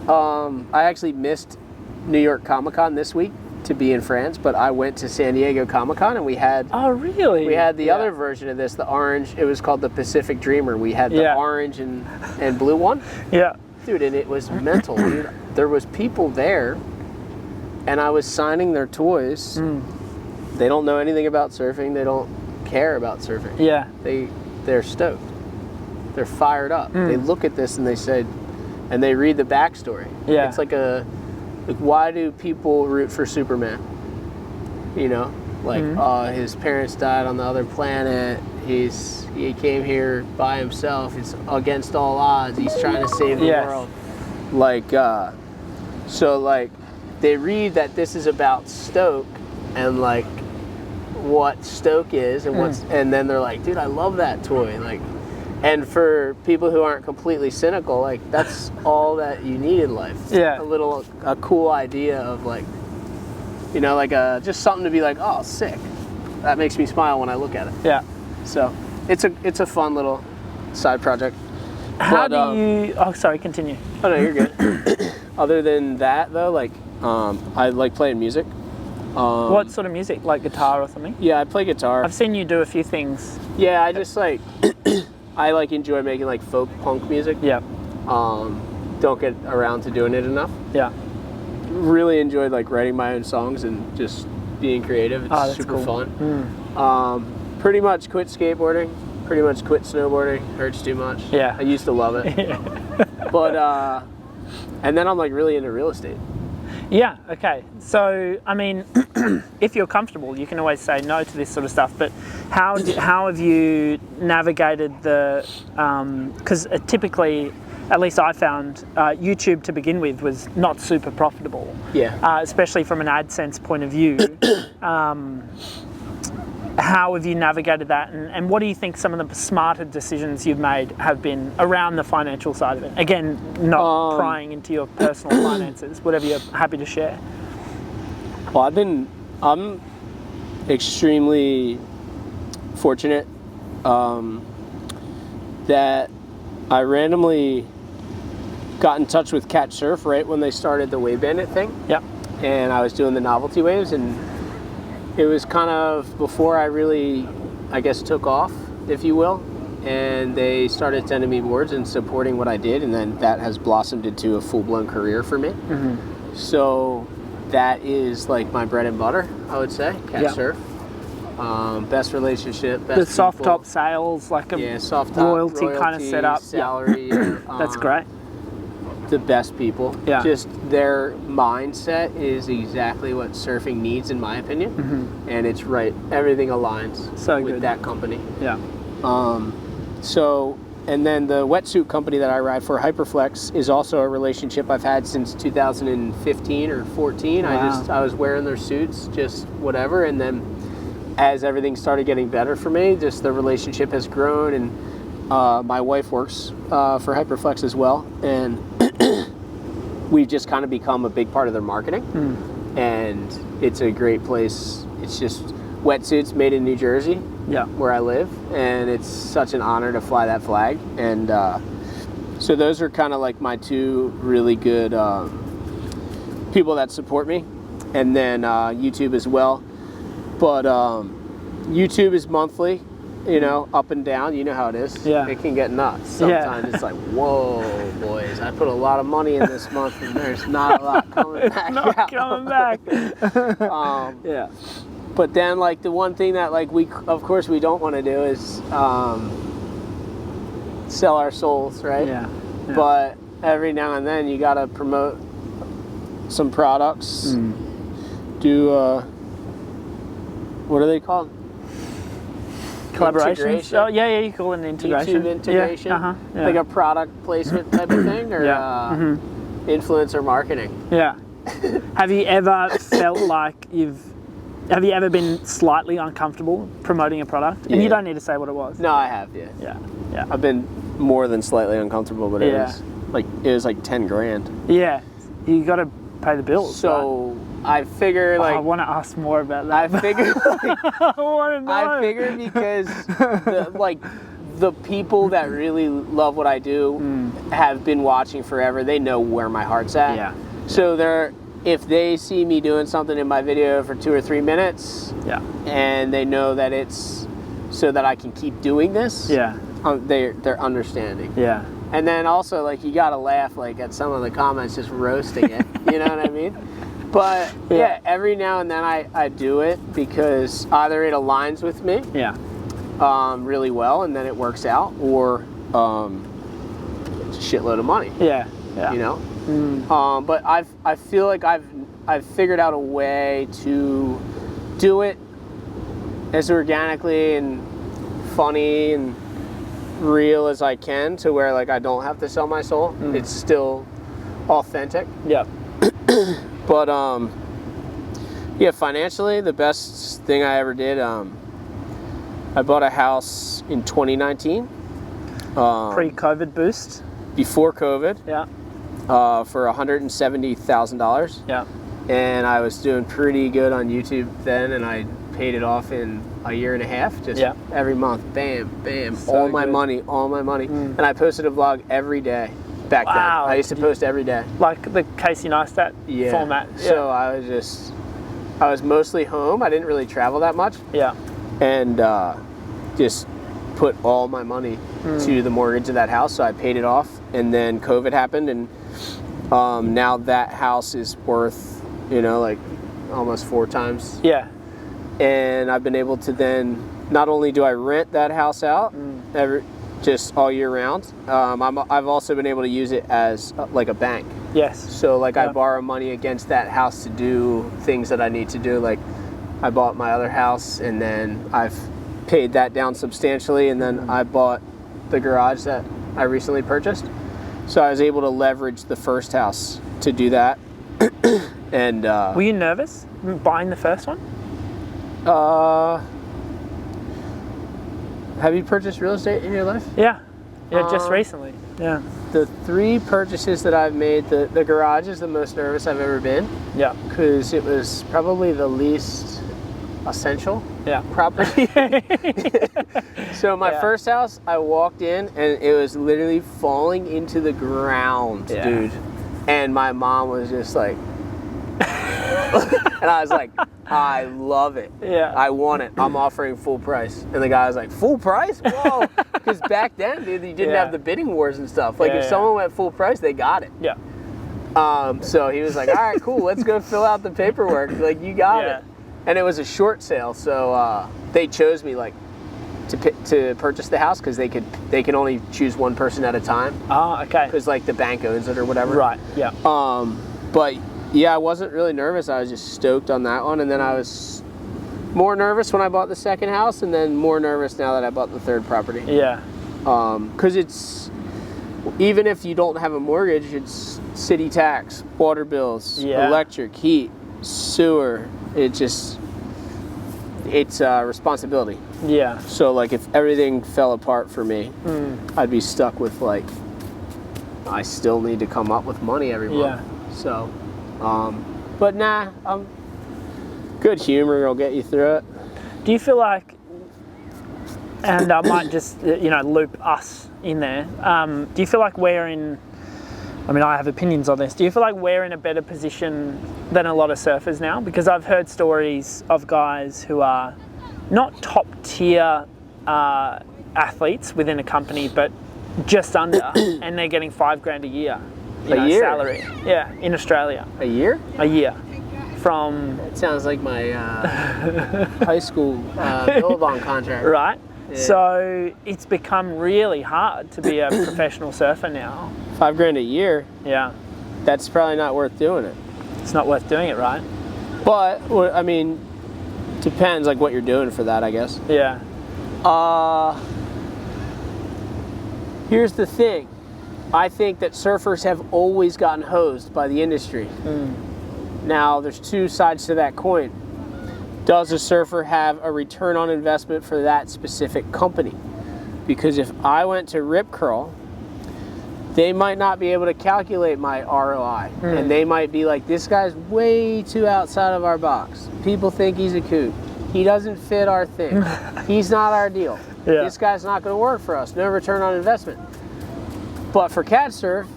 B: I actually missed New York Comic-Con this week to be in France, but I went to San Diego Comic-Con and we had...
A: Oh, really?
B: We had the other version of this, the orange. It was called the Pacific Dreamer. We had the orange and blue one.
A: Yeah.
B: Dude, and it was mental, dude. There was people there, and I was signing their toys. They don't know anything about surfing. They don't care about surfing.
A: Yeah.
B: They're stoked. They're fired up. They look at this and they say, and they read the backstory.
A: Yeah.
B: It's like why do people root for Superman? You know, like, his parents died on the other planet. He came here by himself. It's against all odds. He's trying to save the world. Like, so like, they read that this is about stoke and like what stoke is and and then they're like, dude, I love that toy. Like, and for people who aren't completely cynical, like, that's all that you need in life.
A: Yeah.
B: A cool idea of like, you know, like just something to be like, oh, sick. That makes me smile when I look at it.
A: Yeah.
B: So it's a fun little side project.
A: How do you? Oh, sorry. Continue.
B: Oh no, you're good. Other than that, though, like, I like playing music.
A: What sort of music? Like guitar or something?
B: Yeah, I play guitar.
A: I've seen you do a few things.
B: Yeah, I just like I like enjoy making like folk punk music.
A: Yeah.
B: Don't get around to doing it enough.
A: Yeah.
B: Really enjoyed like writing my own songs and just being creative. It's super
A: cool.
B: fun. Pretty much quit skateboarding. pretty much quit snowboarding. Hurts too much.
A: Yeah.
B: I used to love it. But, and then I'm like really into real estate.
A: Yeah, okay. So, I mean, if you're comfortable, you can always say no to this sort of stuff, but how have you navigated the, because typically, at least I found, YouTube to begin with was not super profitable.
B: Yeah.
A: Especially from an AdSense point of view. How have you navigated that, and what do you think some of the smarter decisions you've made have been around the financial side of it? Again, not prying into your personal finances, whatever you're happy to share.
B: Well, I'm extremely fortunate that I randomly got in touch with Catch Surf right when they started the Wave Bandit thing.
A: Yep.
B: And I was doing the novelty waves, and it was kind of before I really, I guess, took off, if you will. And they started sending me boards and supporting what I did, and then that has blossomed into a full-blown career for me. Mm-hmm. So that is like my bread and butter, I would say, Catch Surf. Best relationship, best
A: the soft
B: people.
A: Top sales, like a
B: soft top,
A: royalty kind of setup.
B: Salary.
A: That's great.
B: The best people.
A: Yeah.
B: Just their mindset is exactly what surfing needs, in my opinion. Mm-hmm. And it's right. Everything aligns with that company.
A: Yeah.
B: So, and then the wetsuit company that I ride for, Hyperflex, is also a relationship I've had since 2015 or 14.
A: Wow.
B: I was wearing their suits, just whatever. And then as everything started getting better for me, just the relationship has grown. And my wife works for Hyperflex as well. And we've just kind of become a big part of their marketing. And it's a great place. It's just wetsuits made in New Jersey, where I live, and it's such an honor to fly that flag. And so those are kind of like my two really good people that support me, and then YouTube as well. But YouTube is monthly, you know, up and down. You know how it is.
A: Yeah.
B: It can get nuts. Sometimes it's like, whoa, boys, I put a lot of money in this month, and there's not a lot coming back.
A: Not coming back.
B: Yeah. But then, like, the one thing that, like, we don't want to do is sell our souls, right?
A: Yeah.
B: But every now and then, you got to promote some products. Do, what are they called?
A: Collaborations? Oh, yeah, you call it an integration.
B: YouTube integration?
A: Yeah.
B: Like a product placement type of thing? Or influencer marketing?
A: Yeah. Have you ever felt like have you ever been slightly uncomfortable promoting a product? And you don't need to say what it was.
B: No, I have,
A: Yeah.
B: I've been more than slightly uncomfortable, but it was like 10 grand.
A: Yeah. You got to pay the bills.
B: So I figure, like,
A: I want to ask more about that.
B: I figured, like,
A: I want to know.
B: I figured because the people that really love what I do have been watching forever. They know where my heart's at.
A: Yeah.
B: So if they see me doing something in my video for 2 or 3 minutes, and they know that it's so that I can keep doing this, they're understanding.
A: Yeah.
B: And then also, like, you gotta laugh, like, at some of the comments, just roasting it. You know what I mean? But every now and then I do it because either it aligns with me, really well, and then it works out, or it's a shitload of money.
A: Yeah.
B: You know. But I feel like I've figured out a way to do it as organically and funny and real as I can, to where, like, I don't have to sell my soul. It's still authentic.
A: Yeah.
B: But financially, the best thing I ever did, I bought a house in 2019.
A: Pre-COVID boost.
B: Before COVID.
A: Yeah.
B: For $170,000.
A: Yeah.
B: And I was doing pretty good on YouTube then, and I paid it off in a year and a half. Just every month, bam, bam,
A: So
B: all my
A: good.
B: money. And I posted a vlog every day back then. I used to post every day.
A: Like the Casey Neistat format. Yeah.
B: So I was mostly home. I didn't really travel that much.
A: Yeah.
B: And just put all my money to the mortgage of that house. So I paid it off, and then COVID happened, and now that house is worth, like almost 4 times.
A: Yeah.
B: And I've been able to then, not only do I rent that house out, just all year round. I've also been able to use it as like a bank.
A: Yes.
B: So like I borrow money against that house to do things that I need to do. Like I bought my other house and then I've paid that down substantially, and then I bought the garage that I recently purchased. So I was able to leverage the first house to do that. And
A: were you nervous buying the first one?
B: Have you purchased real estate in your life?
A: Yeah, just recently. Yeah.
B: The 3 purchases that I've made, the garage is the most nervous I've ever been.
A: Yeah.
B: Because it was probably the least essential property. So my first house, I walked in and it was literally falling into the ground, dude. And my mom was just like, and I was like, I love it.
A: Yeah.
B: I want it. I'm offering full price. And the guy was like, full price? Whoa. Because back then, dude, you didn't have the bidding wars and stuff. Like if someone went full price, they got it.
A: Yeah.
B: So he was like, all right, cool. Let's go fill out the paperwork. Like, you got it. And it was a short sale. So they chose me like to purchase the house because they can only choose one person at a time.
A: Oh, okay.
B: Because like the bank owns it or whatever.
A: Right. Yeah.
B: But yeah, I wasn't really nervous. I was just stoked on that one, and then I was more nervous when I bought the second house, and then more nervous now that I bought the third property.
A: Yeah.
B: Because it's, even if you don't have a mortgage, it's city tax, water bills, electric, heat, sewer. It's a responsibility.
A: Yeah.
B: So like if everything fell apart for me, I'd be stuck with like, I still need to come up with money every month.
A: Yeah.
B: So, but nah, good humor will get you through it.
A: Do you feel like, and I might just loop us in there, do you feel like we're in, I mean I have opinions on this, do you feel like we're in a better position than a lot of surfers now? Because I've heard stories of guys who are not top tier athletes within a company, but just under, and they're getting $5,000 a year.
B: A year?
A: Salary. Yeah, in Australia.
B: A year?
A: A year. From...
B: It sounds like my high school billabong contract.
A: Right.
B: Yeah.
A: So it's become really hard to be a professional surfer now.
B: $5,000 a year?
A: Yeah.
B: That's probably not worth doing it.
A: It's not worth doing it, right?
B: But, I mean, depends like what you're doing for that, I guess.
A: Yeah.
B: Here's the thing. I think that surfers have always gotten hosed by the industry. Now, there's 2 sides to that coin. Does a surfer have a return on investment for that specific company? Because if I went to Rip Curl, they might not be able to calculate my ROI. And they might be like, this guy's way too outside of our box. People think he's a kook. He doesn't fit our thing. He's not our deal.
A: Yeah.
B: This guy's not going to work for us. No return on investment. But for cat surf,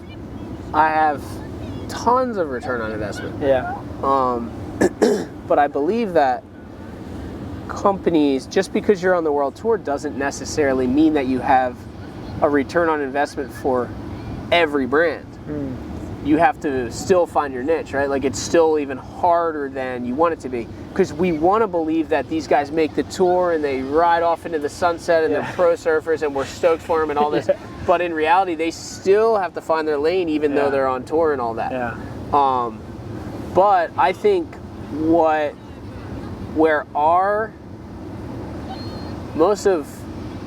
B: I have tons of return on investment.
A: Yeah.
B: But I believe that companies, just because you're on the world tour doesn't necessarily mean that you have a return on investment for every brand. You have to still find your niche, right? Like it's still even harder than you want it to be, because we want to believe that these guys make the tour and they ride off into the sunset and they're pro surfers and we're stoked for them and all this. But in reality, they still have to find their lane even though they're on tour and all that.
A: Yeah.
B: But I think where most of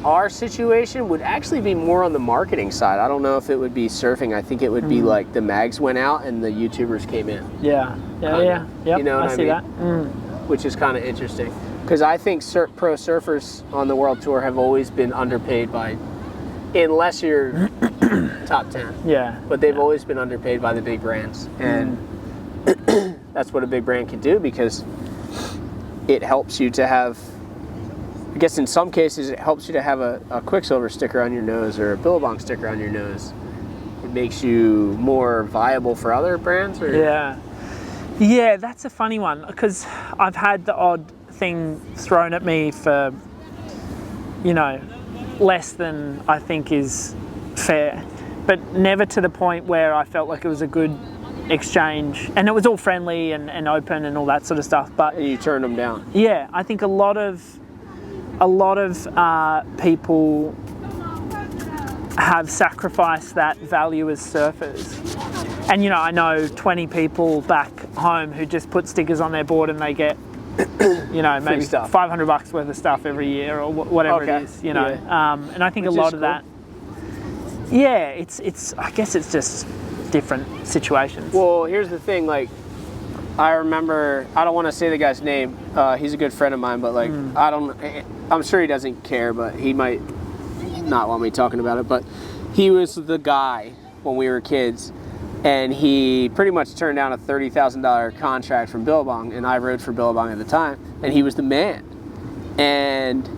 B: our situation would actually be more on the marketing side. I don't know if it would be surfing. I think it would be like the mags went out and the YouTubers came in.
A: Yeah. Yep,
B: you know what I
A: see
B: mean?
A: That.
B: Which is kind of interesting. Because I think pro surfers on the world tour have always been underpaid unless you're top 10.
A: Yeah.
B: But they've always been underpaid by the big brands. And that's what a big brand can do, because it helps you to have, I guess in some cases it helps you to have a Quicksilver sticker on your nose or a Billabong sticker on your nose. It makes you more viable for other brands? Or?
A: Yeah, that's a funny one, because I've had the odd thing thrown at me for, less than I think is fair, but never to the point where I felt like it was a good exchange, and it was all friendly and open and all that sort of stuff. But
B: and you turned them down.
A: Yeah, I think a lot of people have sacrificed that value as surfers. And you know, I know 20 people back home who just put stickers on their board and they get, you know, maybe $500 worth of stuff every year or whatever it is, you know. And I think a lot of that, it's I guess it's just different situations.
B: Well, here's the thing, like, I remember, I don't want to say the guy's name, he's a good friend of mine, but like, I'm sure he doesn't care, but he might not want me talking about it, but he was the guy when we were kids, and he pretty much turned down a $30,000 contract from Billabong, and I rode for Billabong at the time, and he was the man. And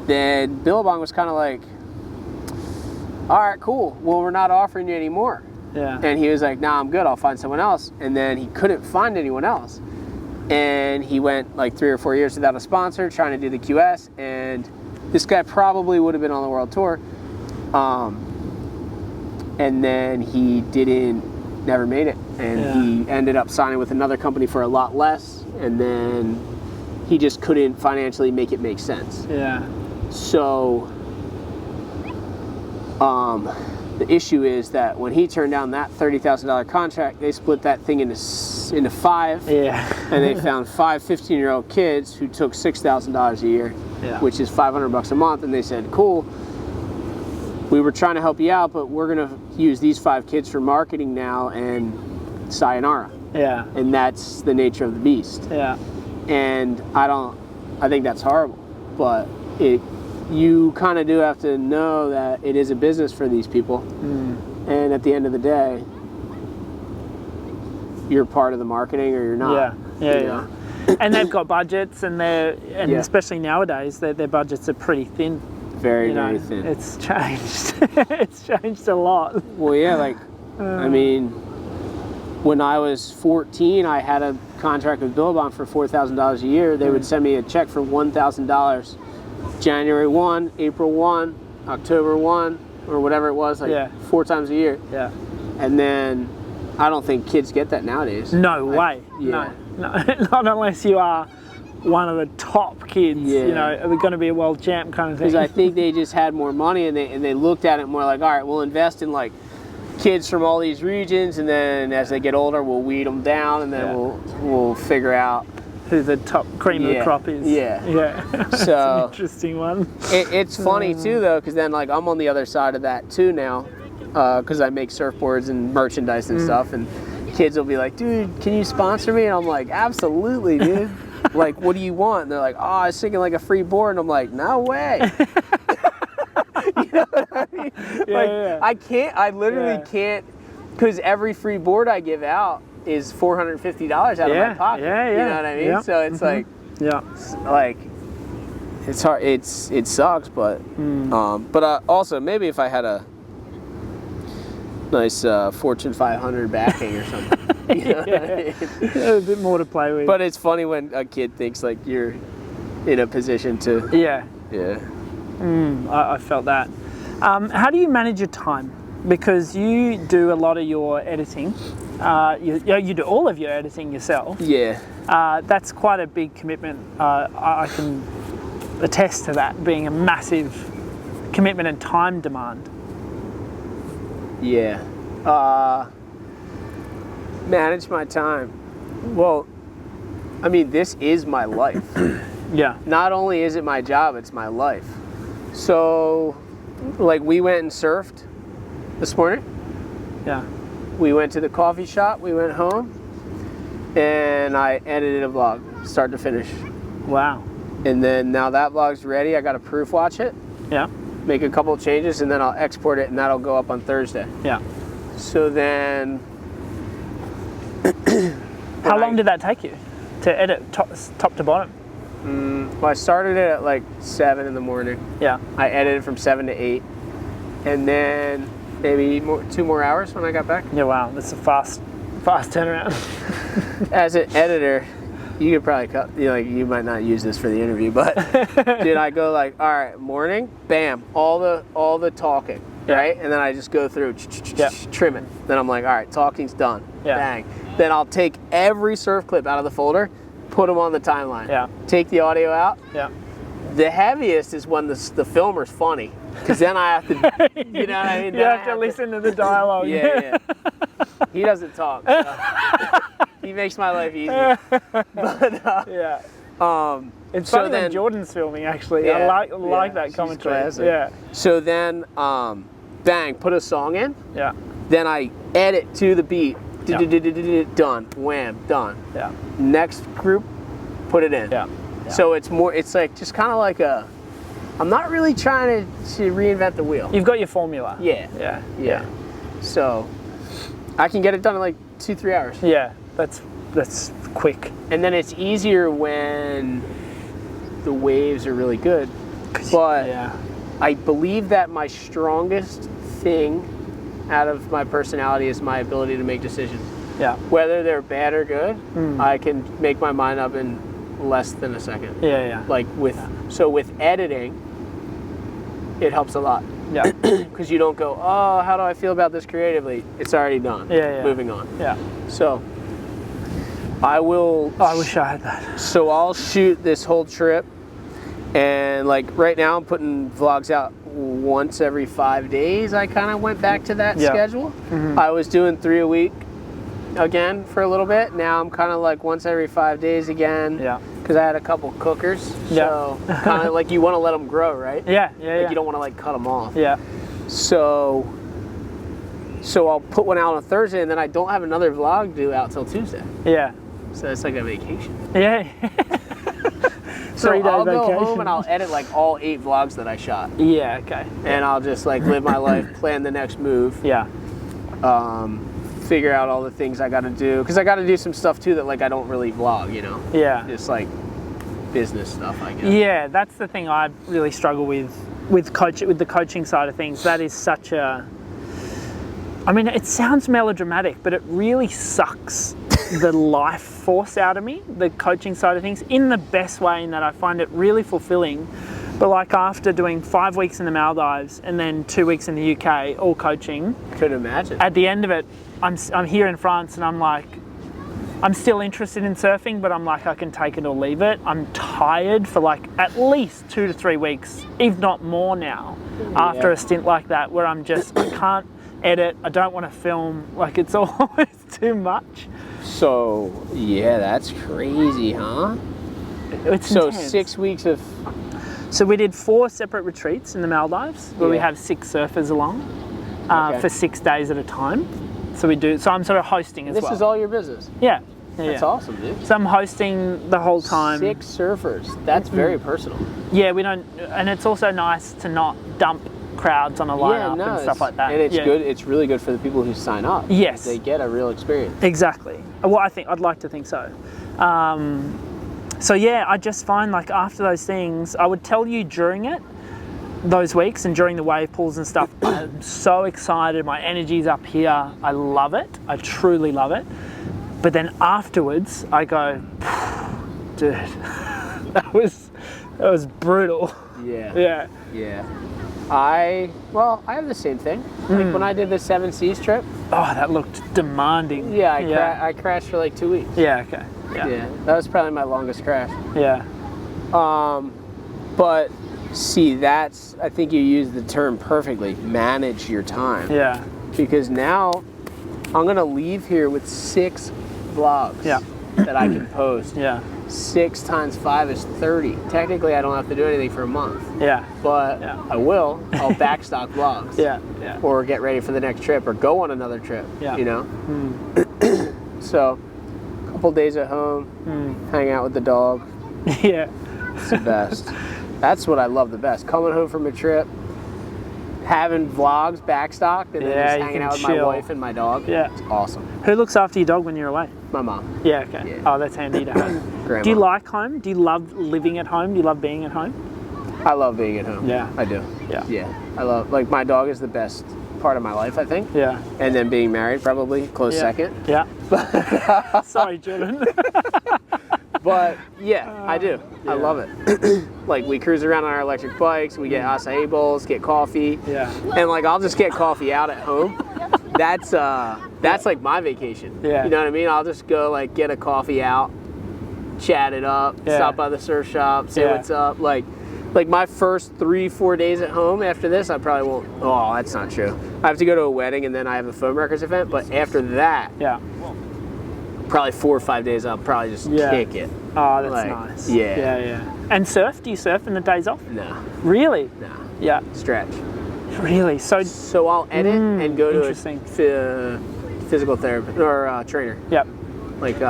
B: then Billabong was kind of like, all right, cool, well, we're not offering you anymore.
A: Yeah.
B: And he was like, nah, I'm good, I'll find someone else. And then he couldn't find anyone else. And he went like 3 or 4 years without a sponsor, trying to do the QS, and this guy probably would have been on the world tour. And then he never made it. And he ended up signing with another company for a lot less, and then he just couldn't financially make it make sense.
A: Yeah.
B: So, the issue is that when he turned down that $30,000 contract, they split that thing into 5.
A: Yeah.
B: And they found 5 15-year-old kids who took $6,000 a year, which is $500 a month. And they said, cool, we were trying to help you out, but we're going to use these 5 kids for marketing now, and sayonara.
A: Yeah.
B: And that's the nature of the beast.
A: Yeah.
B: And I think that's horrible, but you kind of do have to know that it is a business for these people. And at the end of the day, you're part of the marketing or you're not.
A: Yeah. And they've got budgets, and especially nowadays, their budgets are pretty thin.
B: Very thin.
A: It's changed. It's changed a lot.
B: Well, yeah, like, I mean, when I was 14, I had a contract with Billabong for $4,000 a year. They would send me a check for $1,000 January 1, April 1, October 1, or whatever it was, like 4 times a year. Yeah. And then I don't think kids get that nowadays.
A: No way. No, not unless you are one of the top kids. You know, we're going to be a world champ kind of thing.
B: Because I think they just had more money, and they looked at it more like, all right, we'll invest in like kids from all these regions, and then as they get older, we'll weed them down, and then we'll figure out
A: who the top cream of the crop is.
B: Yeah.
A: That's
B: So
A: an interesting one.
B: It's funny too, though, because then like I'm on the other side of that too now, because I make surfboards and merchandise and stuff, and kids will be like, dude, can you sponsor me? And I'm like, absolutely, dude. Like, what do you want? And they're like, oh, I was thinking like a free board. And I'm like, no way. You know what I mean? I literally can't, because every free board I give out is $450 out of my pocket. You know what I mean? Yep. So it's like it's hard. It sucks, but also maybe if I had a nice Fortune 500 backing or something. You know what I mean?
A: A bit more to play with.
B: But it's funny when a kid thinks like you're in a position to.
A: I felt that. How do you manage your time? Because you do a lot of your editing. You do all of your editing yourself.
B: Yeah.
A: That's quite a big commitment. I can attest to that being a massive commitment and time demand.
B: Yeah. Manage my time. Well, I mean, this is my life. Not only is it my job, it's my life. So, like, we went and surfed this morning. We went to the coffee shop, we went home, and I edited a vlog, start to finish.
A: Wow.
B: And then now that vlog's ready, I gotta proof watch it. Make a couple of changes, and then I'll export it, and that'll go up on Thursday. So then...
A: How long did that take you to edit top to bottom?
B: Well, I started it at like 7 in the morning. I edited from 7 to 8. And then maybe 2 more hours when I got back.
A: Wow, that's a fast turnaround.
B: As an editor, you could probably cut, you might not use this for the interview, but dude, I go like, all right, morning, bam, all the talking, right? And then I just go through, trim it. Then I'm like, all right, talking's done, bang. Then I'll take every surf clip out of the folder, put them on the timeline. Take the audio out. The heaviest is when the filmer's funny. Because then I have to, you know what I mean?
A: You have to listen to the dialogue.
B: Yeah. He doesn't talk. So he makes my life easy. But,
A: yeah. It's
B: so
A: funny
B: then
A: when Jordan's filming, actually.
B: Yeah,
A: I like that
B: she's
A: commentary.
B: classic.
A: Yeah.
B: So then, bang, put a song in.
A: Yeah.
B: Then I edit to the beat.
A: Yeah.
B: Done. Wham. Done.
A: Yeah.
B: Next group, put it in.
A: Yeah.
B: So it's like just kind of like I'm not really trying to reinvent the wheel.
A: You've got your formula.
B: Yeah.
A: Yeah.
B: So I can get it done in like 2-3 hours.
A: Yeah. That's quick.
B: And then it's easier when the waves are really good. But
A: yeah.
B: I believe that my strongest thing out of my personality is my ability to make decisions.
A: Yeah.
B: Whether they're bad or good, I can make my mind up in less than a second.
A: Yeah.
B: Like with editing, it helps a lot.
A: Yeah.
B: Because you don't go, oh, how do I feel about this creatively? It's already done.
A: Yeah.
B: Moving on.
A: Yeah.
B: So I will.
A: I wish I had that.
B: So I'll shoot this whole trip, and like right now I'm putting vlogs out once every 5 days. I kind of went back to that schedule. I was doing 3 a week again for a little bit. Now I'm kind of like once every 5 days again. Yeah. Because I had a couple cookers. So kind of like you want to let them grow, right?
A: Yeah.
B: Like you don't want to like cut them off.
A: Yeah.
B: So I'll put one out on Thursday, and then I don't have another vlog due out till Tuesday.
A: Yeah.
B: So it's like a vacation.
A: Yeah.
B: So I'll
A: vacation.
B: go home and I'll edit like all 8 vlogs that I shot.
A: Yeah, okay.
B: And I'll just like live my life, plan the next move.
A: Yeah.
B: Figure out all the things I got to do. Because I got to do some stuff too that like I don't really vlog, you know?
A: Yeah.
B: Just like business stuff, I guess.
A: Yeah, that's the thing I really struggle with the coaching side of things. That is such a... I mean, it sounds melodramatic, but it really sucks the life force out of me, the coaching side of things, in the best way, in that I find it really fulfilling. But like after doing 5 weeks in the Maldives and then 2 weeks in the UK, all coaching.
B: Couldn't imagine.
A: At the end of it, I'm here in France and I'm like, I'm still interested in surfing, but I'm like, I can take it or leave it. I'm tired for like at least 2 to 3 weeks, if not more now, after a stint like that, where I'm just, I can't edit, I don't want to film, like it's always too much.
B: So, yeah, that's crazy, huh?
A: It's
B: so
A: intense.
B: 6 weeks of...
A: So we did 4 separate retreats in the Maldives, where we have 6 surfers along for 6 days at a time. So I'm sort of hosting as well.
B: This is all your business?
A: Yeah.
B: That's awesome, dude.
A: So I'm hosting the whole time.
B: 6 surfers. That's very personal.
A: Yeah, we don't, and it's also nice to not dump crowds on a lineup and stuff like that.
B: And it's good. It's really good for the people who sign up.
A: Yes.
B: They get a real experience.
A: Exactly. Well, I'd like to think so. So yeah, I just find like after those things, I would tell you during it, those weeks and during the wave pools and stuff, I'm so excited, my energy's up here, I love it, I truly love it. But then afterwards, I go, dude, that was brutal.
B: Yeah. I have the same thing. Like when I did the 7 Seas trip.
A: Oh, that looked demanding.
B: Yeah, I crashed for like 2 weeks.
A: Yeah, okay.
B: Yeah, that was probably my longest crash.
A: Yeah.
B: But see, I think you used the term perfectly, manage your time.
A: Yeah.
B: Because now I'm gonna leave here with 6 vlogs that I can post.
A: Yeah.
B: 6 times 5 is 30. Technically, I don't have to do anything for a month.
A: Yeah.
B: But I will. I'll backstock vlogs.
A: Yeah.
B: Or get ready for the next trip, or go on another trip.
A: Yeah.
B: You know. So, a couple days at home, hang out with the dog.
A: Yeah.
B: It's the best. That's what I love the best. Coming home from a trip, having vlogs backstocked, and then just hanging out with my wife and my dog.
A: Yeah.
B: It's awesome.
A: Who looks after your dog when you're away?
B: My mom.
A: Yeah, okay. Yeah. Oh, that's handy to have.
B: Grandma.
A: Do you like home? Do you love living at home? Do you love being at home?
B: I love being at home. Yeah. I do.
A: Yeah.
B: I love, like, my dog is the best part of my life, I think.
A: Yeah.
B: And then being married, probably close second.
A: Yeah. Sorry, Jordan.
B: But yeah, I do. I love it. Like, we cruise around on our electric bikes, we get acai bowls, get coffee.
A: Yeah.
B: And like, I'll just get coffee out at home. That's like my vacation.
A: Yeah.
B: You know what I mean? I'll just go like get a coffee out, chat it up, stop by the surf shop, say what's up. Like, Like my first 3-4 days at home after this, I probably won't. Oh, that's not true. I have to go to a wedding and then I have a foam wreckers event. But after that,
A: Yeah.
B: probably 4 or 5 days, I'll probably just kick it.
A: Oh, that's
B: Like,
A: nice.
B: yeah.
A: Yeah, yeah. And surf? Do you surf in the days off?
B: No,
A: Really?
B: no.
A: Yeah.
B: Stretch.
A: Really?
B: So I'll edit and go to
A: interesting.
B: a physical therapist or trainer.
A: Yep.
B: Like,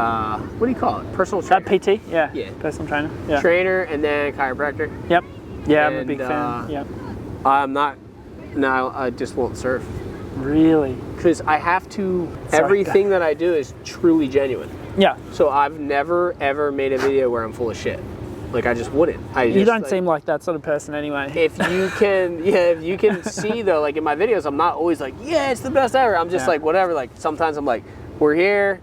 B: what do you call it? Personal trainer.
A: PT? Yeah.
B: Yeah.
A: Personal trainer? Yeah.
B: Trainer and then chiropractor.
A: Yep. Yeah, I'm a
B: And,
A: big fan. Yep.
B: I'm not. No, I just won't surf.
A: Really?
B: Because I have to.
A: Sorry.
B: Everything that I do is truly genuine.
A: Yeah.
B: So I've never ever made a video where I'm full of shit. Like I just wouldn't.
A: You don't seem like that sort of person anyway.
B: If you can see though, like in my videos, I'm not always like, yeah, it's the best ever. I'm just like whatever. Like sometimes I'm like, we're here,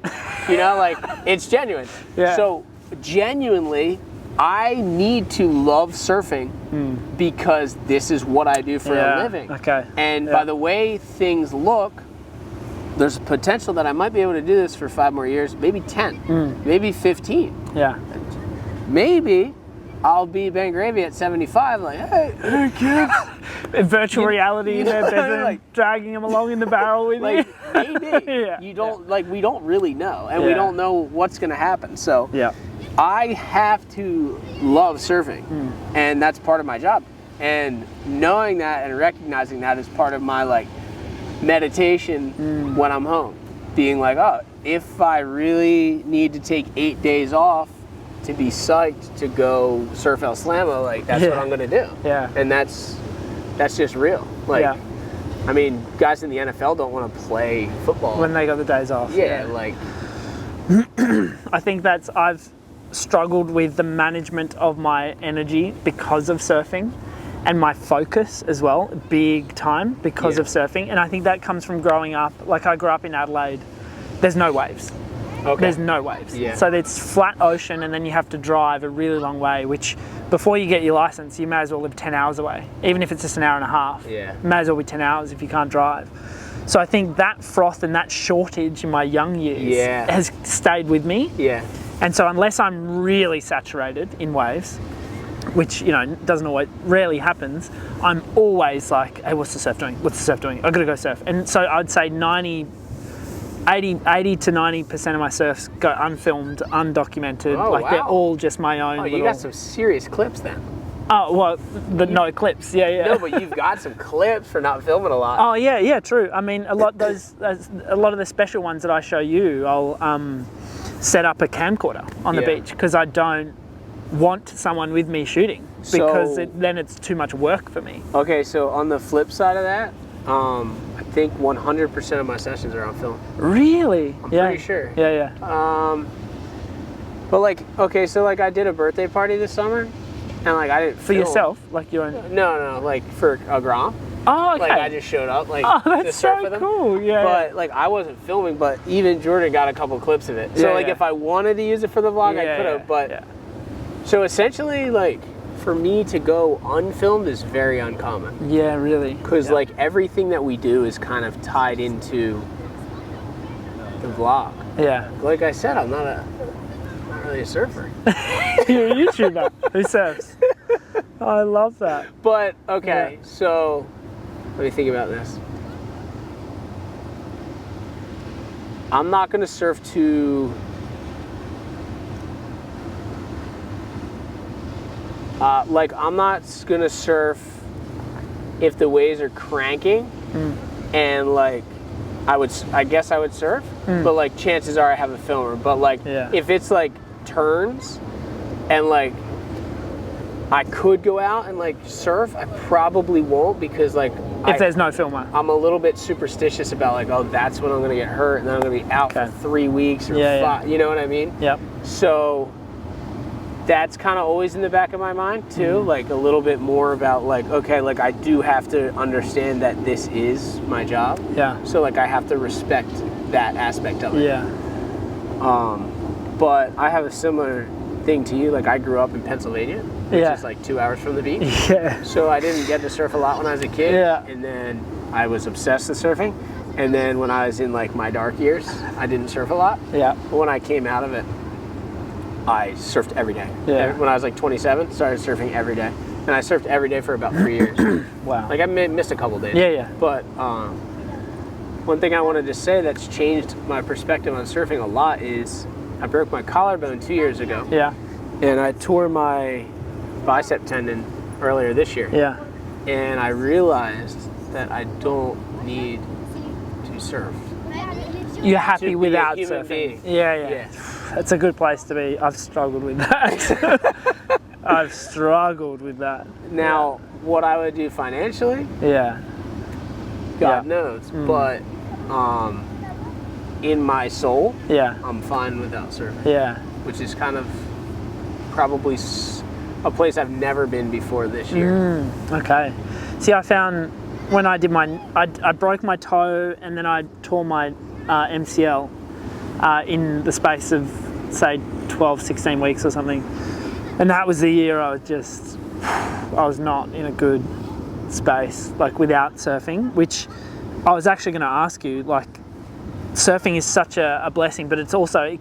B: you know, like it's genuine.
A: Yeah.
B: So genuinely, I need to love surfing because this is what I do for a living.
A: Okay.
B: And by the way things look, there's potential that I might be able to do this for 5 more years, maybe 10, maybe 15.
A: Yeah.
B: Maybe I'll be Ben Gravy at 75, like, hey kids.
A: In virtual reality, in their
B: know,
A: bedroom,
B: like-
A: dragging them along in the barrel with
B: Like,
A: you.
B: maybe.
A: Yeah.
B: You don't, like, we don't really know, and we
A: Yeah.
B: don't know what's going to happen. So
A: Yeah.
B: I have to love surfing, and that's part of my job. And knowing that and recognizing that is part of my, like, meditation when I'm home. Being like, oh, if I really need to take 8 days off to be psyched to go surf El Slamo, like, that's what I'm going to do.
A: Yeah.
B: And that's just real. Like,
A: Yeah.
B: I mean, guys in the NFL don't want to play football.
A: When they got the days off.
B: yeah, like,
A: I think I've struggled with the management of my energy because of surfing, and my focus as well, big time because of surfing. And I think that comes from growing up. Like I grew up in Adelaide, there's no waves.
B: okay.
A: There's no waves.
B: Yeah.
A: So it's flat ocean, and then you have to drive a really long way, which before you get your license, you may as well live 10 hours away. Even if it's just an hour and a half.
B: Yeah.
A: You may as well be 10 hours if you can't drive. So I think that froth and that shortage in my young years has stayed with me.
B: Yeah.
A: And so unless I'm really saturated in waves, which, you know, doesn't always, rarely happens, I'm always like, hey, what's the surf doing? What's the surf doing? I've got to go surf. And so I'd say 80 to 90% of my surfs go unfilmed, undocumented.
B: Oh,
A: like they're all just my own.
B: Oh,
A: little...
B: you got some serious clips then.
A: Oh, well, no clips. Yeah.
B: No, but you've got some clips for not filming a lot.
A: Oh, yeah, true. I mean, a lot of the special ones that I show you, I'll set up a camcorder on the beach because I don't want someone with me shooting because then it's too much work for me.
B: Okay, so on the flip side of that, I think 100% of my sessions are on film.
A: Really?
B: I'm pretty sure.
A: Yeah.
B: But like, okay, so like I did a birthday party this summer, and like I didn't
A: For
B: film.
A: yourself? Like your own?
B: No, like for a Grom.
A: Oh, okay.
B: Like I just showed up, like
A: oh,
B: to
A: that's
B: surf
A: so
B: with them.
A: cool. Yeah.
B: But like I wasn't filming, but even Jordan got a couple clips of it. So like if I wanted to use it for the vlog, I could have. But so essentially, like for me to go unfilmed is very uncommon.
A: Yeah, really.
B: Because like everything that we do is kind of tied into the vlog.
A: Yeah.
B: Like I said, I'm not really a surfer.
A: You're a YouTuber who surfs. I love that.
B: But okay, so let me think about this. I'm not gonna surf to like I'm not gonna surf if the waves are cranking and like I guess I would surf, but like chances are I have a filmer. But like if it's like turns and like I could go out and like surf, I probably won't because like
A: if there's no filmer.
B: I'm a little bit superstitious about like, oh, that's when I'm gonna get hurt and then I'm gonna be out for 3 weeks or 5, you know what I mean?
A: Yep.
B: So that's kind of always in the back of my mind too, like a little bit more about like, okay, like I do have to understand that this is my job.
A: Yeah.
B: So like I have to respect that aspect of it.
A: Yeah.
B: But I have a similar thing to you. Like I grew up in Pennsylvania, which is like 2 hours from the beach.
A: Yeah.
B: So I didn't get to surf a lot when I was a kid.
A: Yeah.
B: And then I was obsessed with surfing. And then when I was in like my dark years, I didn't surf a lot.
A: Yeah.
B: But when I came out of it, I surfed every day.
A: Yeah.
B: When I was like 27, started surfing every day. and I surfed every day for about 3 years.
A: Wow.
B: Like I missed a couple days.
A: Yeah, yeah.
B: But one thing I wanted to say that's changed my perspective on surfing a lot is I broke my collarbone 2 years ago.
A: Yeah.
B: And I tore my bicep tendon earlier this year.
A: Yeah.
B: And I realized that I don't need to surf.
A: You're happy
B: To be
A: without
B: a human
A: surfing.
B: being.
A: Yeah. That's a good place to be. I've struggled with that. I've struggled with that.
B: Now, what I would do financially,
A: Yeah.
B: God knows. But in my soul,
A: Yeah.
B: I'm fine without surfing.
A: Yeah.
B: Which is kind of probably a place I've never been before this year.
A: Okay. See, I found when I did I broke my toe and then I tore my MCL in the space of, say, 12, 16 weeks or something. And that was the year I was not in a good space, like without surfing, which I was actually going to ask you, like, surfing is such a blessing, but it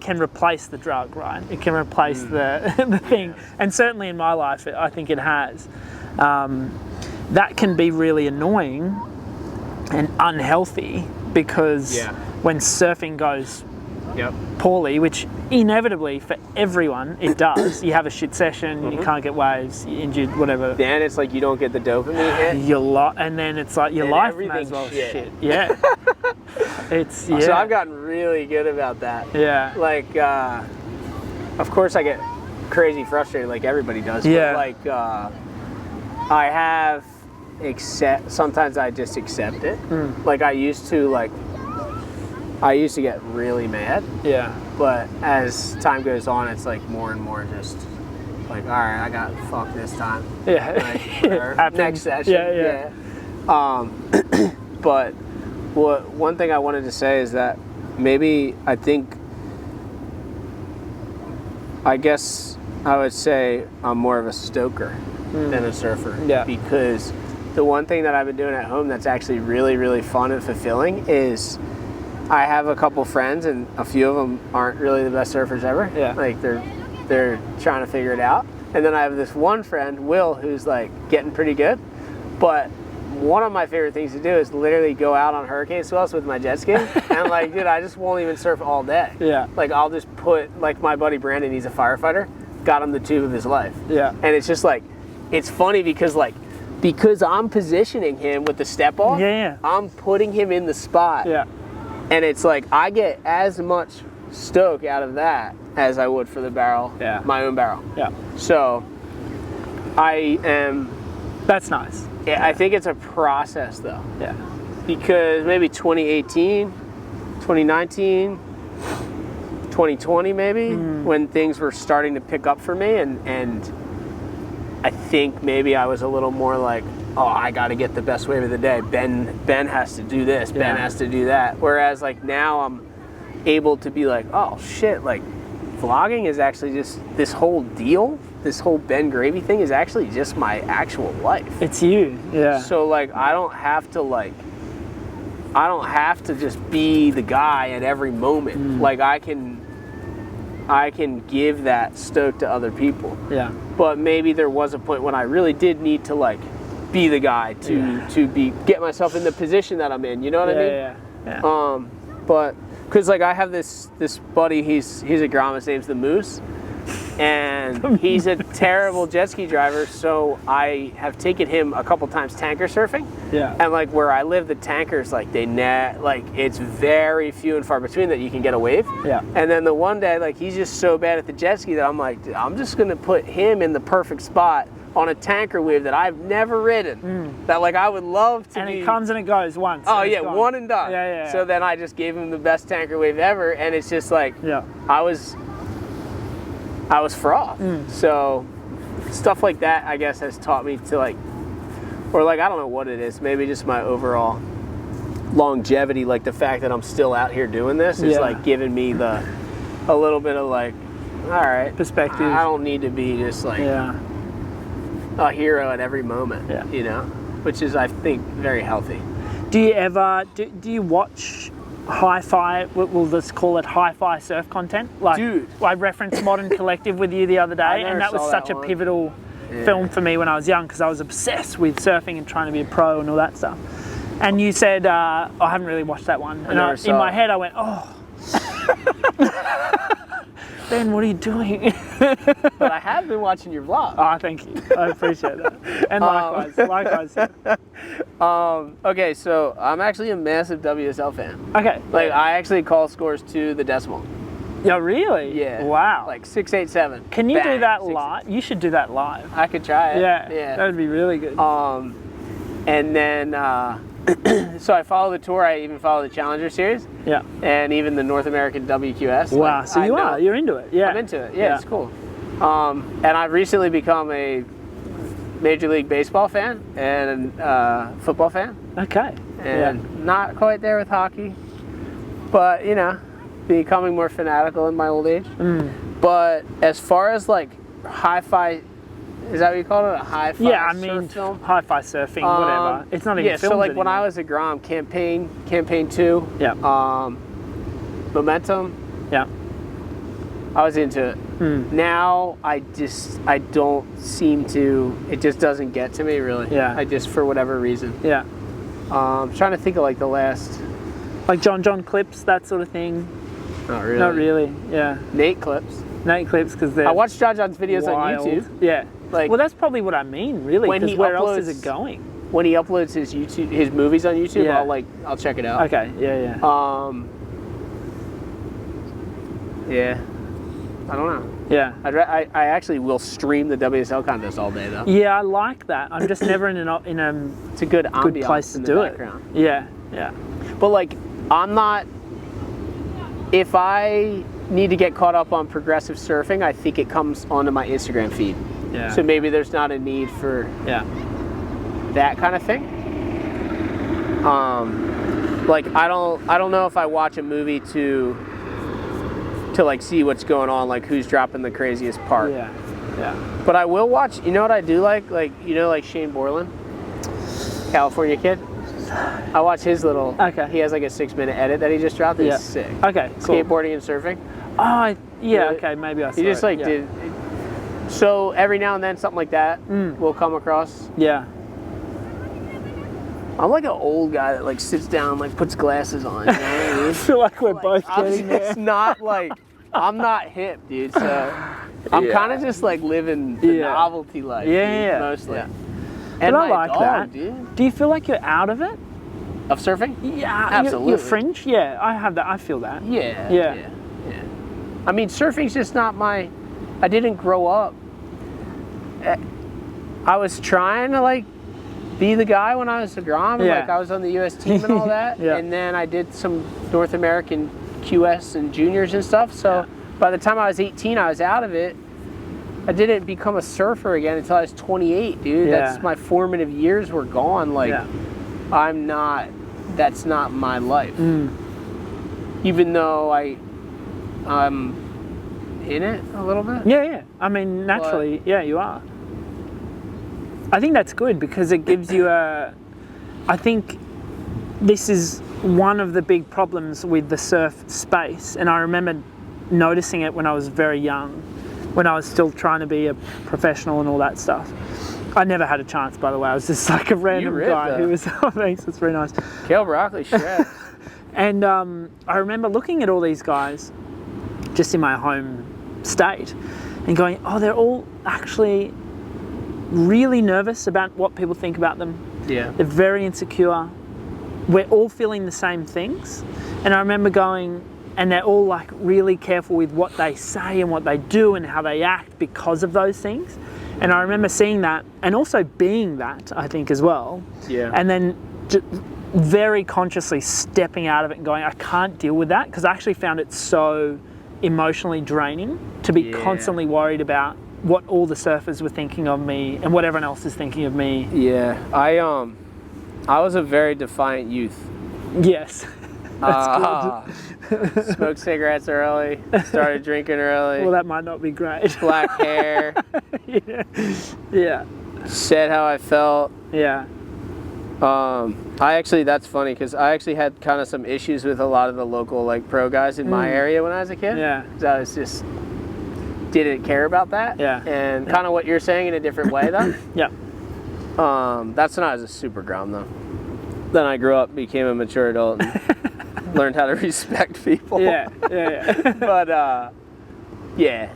A: can replace the drug, right? It can replace the thing. And certainly in my life, I think it has. That can be really annoying and unhealthy because when surfing goes poorly, which inevitably for everyone it does, you have a shit session, you can't get waves, you're injured, whatever.
B: Then it's like you don't get the dopamine hit.
A: And then it's like your life may as well shit. Yeah.
B: So I've gotten really good about that.
A: Yeah.
B: Like, of course I get crazy frustrated like everybody does.
A: Yeah.
B: But like, I have sometimes I just accept it. Like I used to get really mad. Yeah. But as time goes on, it's like more and more just like, all right, I got fucked this time. Yeah. Like, next session. Yeah. But one thing I wanted to say is that maybe I guess I would say I'm more of a stoker than a surfer. Yeah. Because the one thing that I've been doing at home that's actually really, really fun and fulfilling is I have a couple friends, and a few of them aren't really the best surfers ever. Yeah. Like they're trying to figure it out. And then I have this one friend, Will, who's like getting pretty good. But one of my favorite things to do is literally go out on hurricane swells with my jet ski, and like, dude, I just won't even surf all day. Yeah. Like I'll just put, like, my buddy Brandon, he's a firefighter, got him the tube of his life. Yeah. And it's just like, it's funny because I'm positioning him with the step off. Yeah. I'm putting him in the spot. Yeah. And it's like, I get as much stoke out of that as I would for the barrel, my own barrel. Yeah. So,
A: that's nice.
B: Yeah, I think it's a process though. Yeah. Because maybe 2018, 2019, 2020 maybe, when things were starting to pick up for me, and I think maybe I was a little more like, oh, I got to get the best wave of the day. Ben has to do this. Ben has to do that. Whereas like now I'm able to be like, oh shit, like vlogging is actually just this whole deal. This whole Ben Gravy thing is actually just my actual life. It's you. Yeah. So like I don't have to just be the guy at every moment. Like I can give that stoke to other people. Yeah. But maybe there was a point when I really did need to like be the guy to get myself in the position that I'm in. You know what I mean? Yeah. But because like I have this buddy, he's a Grom, his name's the Moose, and he's a terrible jet ski driver. So I have taken him a couple times tanker surfing. Yeah. And like where I live, the tankers like it's very few and far between that you can get a wave. Yeah. And then the one day like he's just so bad at the jet ski that I'm like, I'm just gonna put him in the perfect spot on a tanker wave that I've never ridden, that like I would love to. And it comes and it goes once. Oh yeah, one and done. Yeah. So then I just gave him the best tanker wave ever, and it's just like, I was froth. So stuff like that, I guess, has taught me to like, or like I don't know what it is. Maybe just my overall longevity, like the fact that I'm still out here doing this is like giving me a little bit of like, all right, perspective. I don't need to be just like a hero at every moment, you know, which is, I think, very healthy. Do you ever, do you watch hi-fi, we'll just call it hi-fi surf content? Like, dude, I referenced Modern Collective with you the other day, and that was such a pivotal
A: film for me when I was young because I was obsessed with surfing and trying to be a pro and all that stuff. And you said, I haven't really watched that one. And in my head I went, oh. Ben, what are you doing?
B: But I have been watching your vlog.
A: Oh, thank you. I appreciate that. And likewise.
B: Okay, so I'm actually a massive WSL fan.
A: Okay.
B: Like, I actually call scores to the decimal.
A: Yeah, really?
B: Yeah.
A: Wow.
B: Like 687.
A: Can you do that
B: 6,
A: live? You should do that live.
B: I could try it.
A: Yeah. That would be really good.
B: And then, so I follow the tour. I even follow the Challenger Series.
A: Yeah.
B: And even the North American WQS.
A: Wow.
B: Like,
A: So you're into it. Yeah.
B: I'm into it. Yeah, it's cool. And I've recently become a Major League Baseball fan and football fan.
A: Okay.
B: And not quite there with hockey, but you know, becoming more fanatical in my old age. But as far as like hi-fi, is that what you call it? A hi-fi surf film?
A: Hi-fi surfing, whatever. It's not even films
B: so like
A: anymore.
B: when I was at Grom, Campaign 2, Momentum, I was into it. Now I don't seem to, it just doesn't get to me really.
A: Yeah.
B: I just, for whatever reason.
A: Yeah.
B: I'm trying to think of like the last.
A: Like John clips, that sort of thing.
B: Not really.
A: Not really, yeah.
B: Nate clips.
A: Nate clips because they're
B: I watch John's videos
A: wild.
B: on YouTube.
A: Yeah.
B: Like,
A: well, that's probably what I mean, really, because where else is it going?
B: When he uploads his movies on YouTube, I'll check it out.
A: Okay, yeah.
B: Yeah. I don't know.
A: Yeah.
B: I actually will stream the WSL contest all day though.
A: Yeah, I like that. I'm just never in a
B: it's a good
A: place to do it. Yeah.
B: But like, I'm not. If I need to get caught up on progressive surfing, I think it comes onto my Instagram feed.
A: Yeah.
B: So maybe there's not a need for that kind of thing. Like I don't know if I watch a movie to like see what's going on, like who's dropping the craziest part.
A: Yeah.
B: But I will watch. You know what I do like you know, like Shane Borland, California kid. I watch his little.
A: Okay.
B: He has like a 6-minute edit that he just dropped. It's sick.
A: Okay. Cool.
B: Skateboarding and surfing.
A: Oh yeah. Okay. Maybe I saw
B: He just
A: it.
B: like did. So every now and then something like that will come across.
A: Yeah.
B: I'm like an old guy that like sits down, like puts glasses on. You know what I mean?
A: I feel like we're both getting there.
B: It's not like I'm not hip, dude. So I'm kind of just like living the novelty life. Dude, mostly. Yeah.
A: But
B: And
A: I like
B: dog,
A: that.
B: Dude.
A: Do you feel like you're out of it?
B: Of surfing?
A: Yeah,
B: absolutely.
A: You're fringe? Yeah, I have that. I feel that.
B: Yeah. I mean, surfing's just not my. I didn't grow up. I was trying to like be the guy when I was a Grom, and like I was on the U.S. team and all that, and then I did some North American QS and juniors and stuff. So by the time I was 18, I was out of it. I didn't become a surfer again until I was 28, dude. That's my formative years were gone. Like, I'm not. That's not my life. Even though I'm in it a little bit.
A: Yeah. I mean, naturally, you are. I think that's good because it gives you a. I think this is one of the big problems with the surf space, and I remember noticing it when I was very young, when I was still trying to be a professional and all that stuff. I never had a chance, by the way. I was just like a random guy who was. Oh, thanks. That's very nice.
B: Kale broccoli shred.
A: And I remember looking at all these guys, just in my home state, and going, "Oh, they're all actually really nervous about what people think about them.
B: Yeah.
A: They're very insecure. We're all feeling the same things." And I remember going, and they're all like really careful with what they say and what they do and how they act because of those things. And I remember seeing that and also being that, I think, as well.
B: Yeah.
A: And then very consciously stepping out of it and going, I can't deal with that, because I actually found it so emotionally draining to be constantly worried about what all the surfers were thinking of me and what everyone else is thinking of me.
B: Yeah. I was a very defiant youth.
A: Yes.
B: Smoked cigarettes early, started drinking early.
A: Well, that might not be great.
B: Black hair.
A: Yeah.
B: Said how I felt.
A: Yeah.
B: That's funny because I actually had kind of some issues with a lot of the local like pro guys in my area when I was a kid.
A: Yeah.
B: 'Cause I was just didn't care about that.
A: Yeah.
B: And kind of what you're saying in a different way, though.
A: Yeah.
B: That's when I was a super grum, though. Then I grew up, became a mature adult, and learned how to respect people.
A: Yeah.
B: But yeah.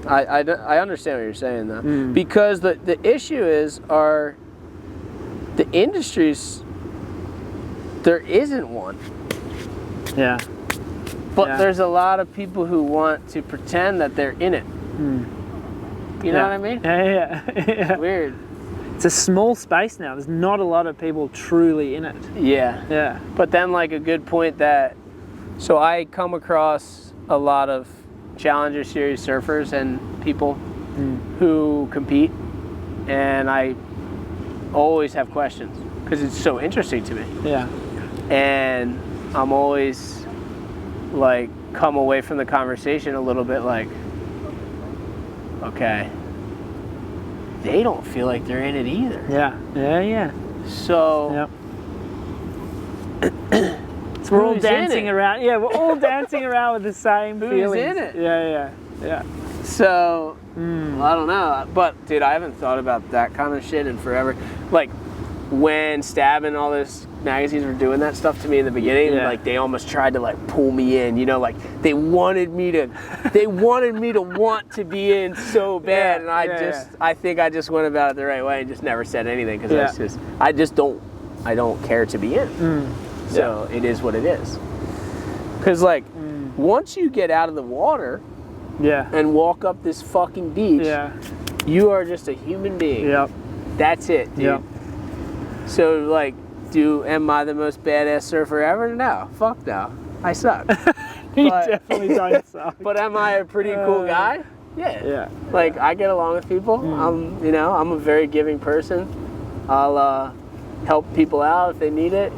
B: I understand what you're saying, though. Because the issue is, the industries, there isn't one.
A: Yeah.
B: But there's a lot of people who want to pretend that they're in it. You know what I mean?
A: Yeah.
B: Weird.
A: It's a small space now. There's not a lot of people truly in it.
B: Yeah. But then, like, a good point so I come across a lot of Challenger Series surfers and people who compete, and I always have questions because it's so interesting to me.
A: Yeah.
B: And I'm always like, come away from the conversation a little bit like, okay, they don't feel like they're in it either.
A: Yeah.
B: So
A: so we're all dancing around. Yeah, we're all dancing around with the same feelings.
B: Who's in it?
A: Yeah.
B: So, I don't know. But, dude, I haven't thought about that kind of shit in forever. Like, when Stab and all those magazines were doing that stuff to me in the beginning, like, they almost tried to, like, pull me in. You know, like, they wanted me to want to be in so bad. And I think I just went about it the right way and just never said anything. Because I don't care to be in. So it is what it is. Because, like, once you get out of the water and walk up this fucking beach, you are just a human being. That's it, dude. So, like, am I the most badass surfer ever? No. Fuck no. I suck.
A: You definitely don't suck.
B: But am I a pretty cool guy? Yeah. Like, I get along with people. I'm a very giving person. I'll help people out if they need it,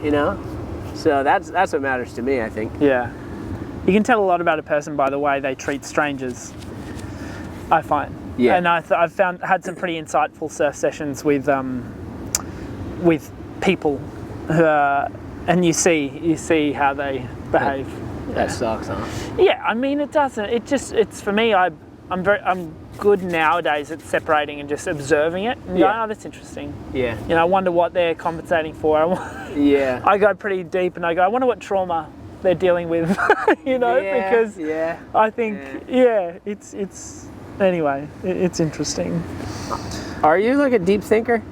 B: So that's what matters to me, I think.
A: Yeah. You can tell a lot about a person by the way they treat strangers, I find. Yeah. And I've had some pretty insightful surf sessions with people, and you see how they behave.
B: That sucks, huh?
A: Yeah, I mean it doesn't. It's for me. I'm good nowadays at separating and just observing it. And going, oh, that's interesting. Yeah. I wonder what they're compensating for. I go pretty deep and I go, I wonder what trauma they're dealing with. Because I think it's anyway, it's interesting.
B: Are you like a deep thinker?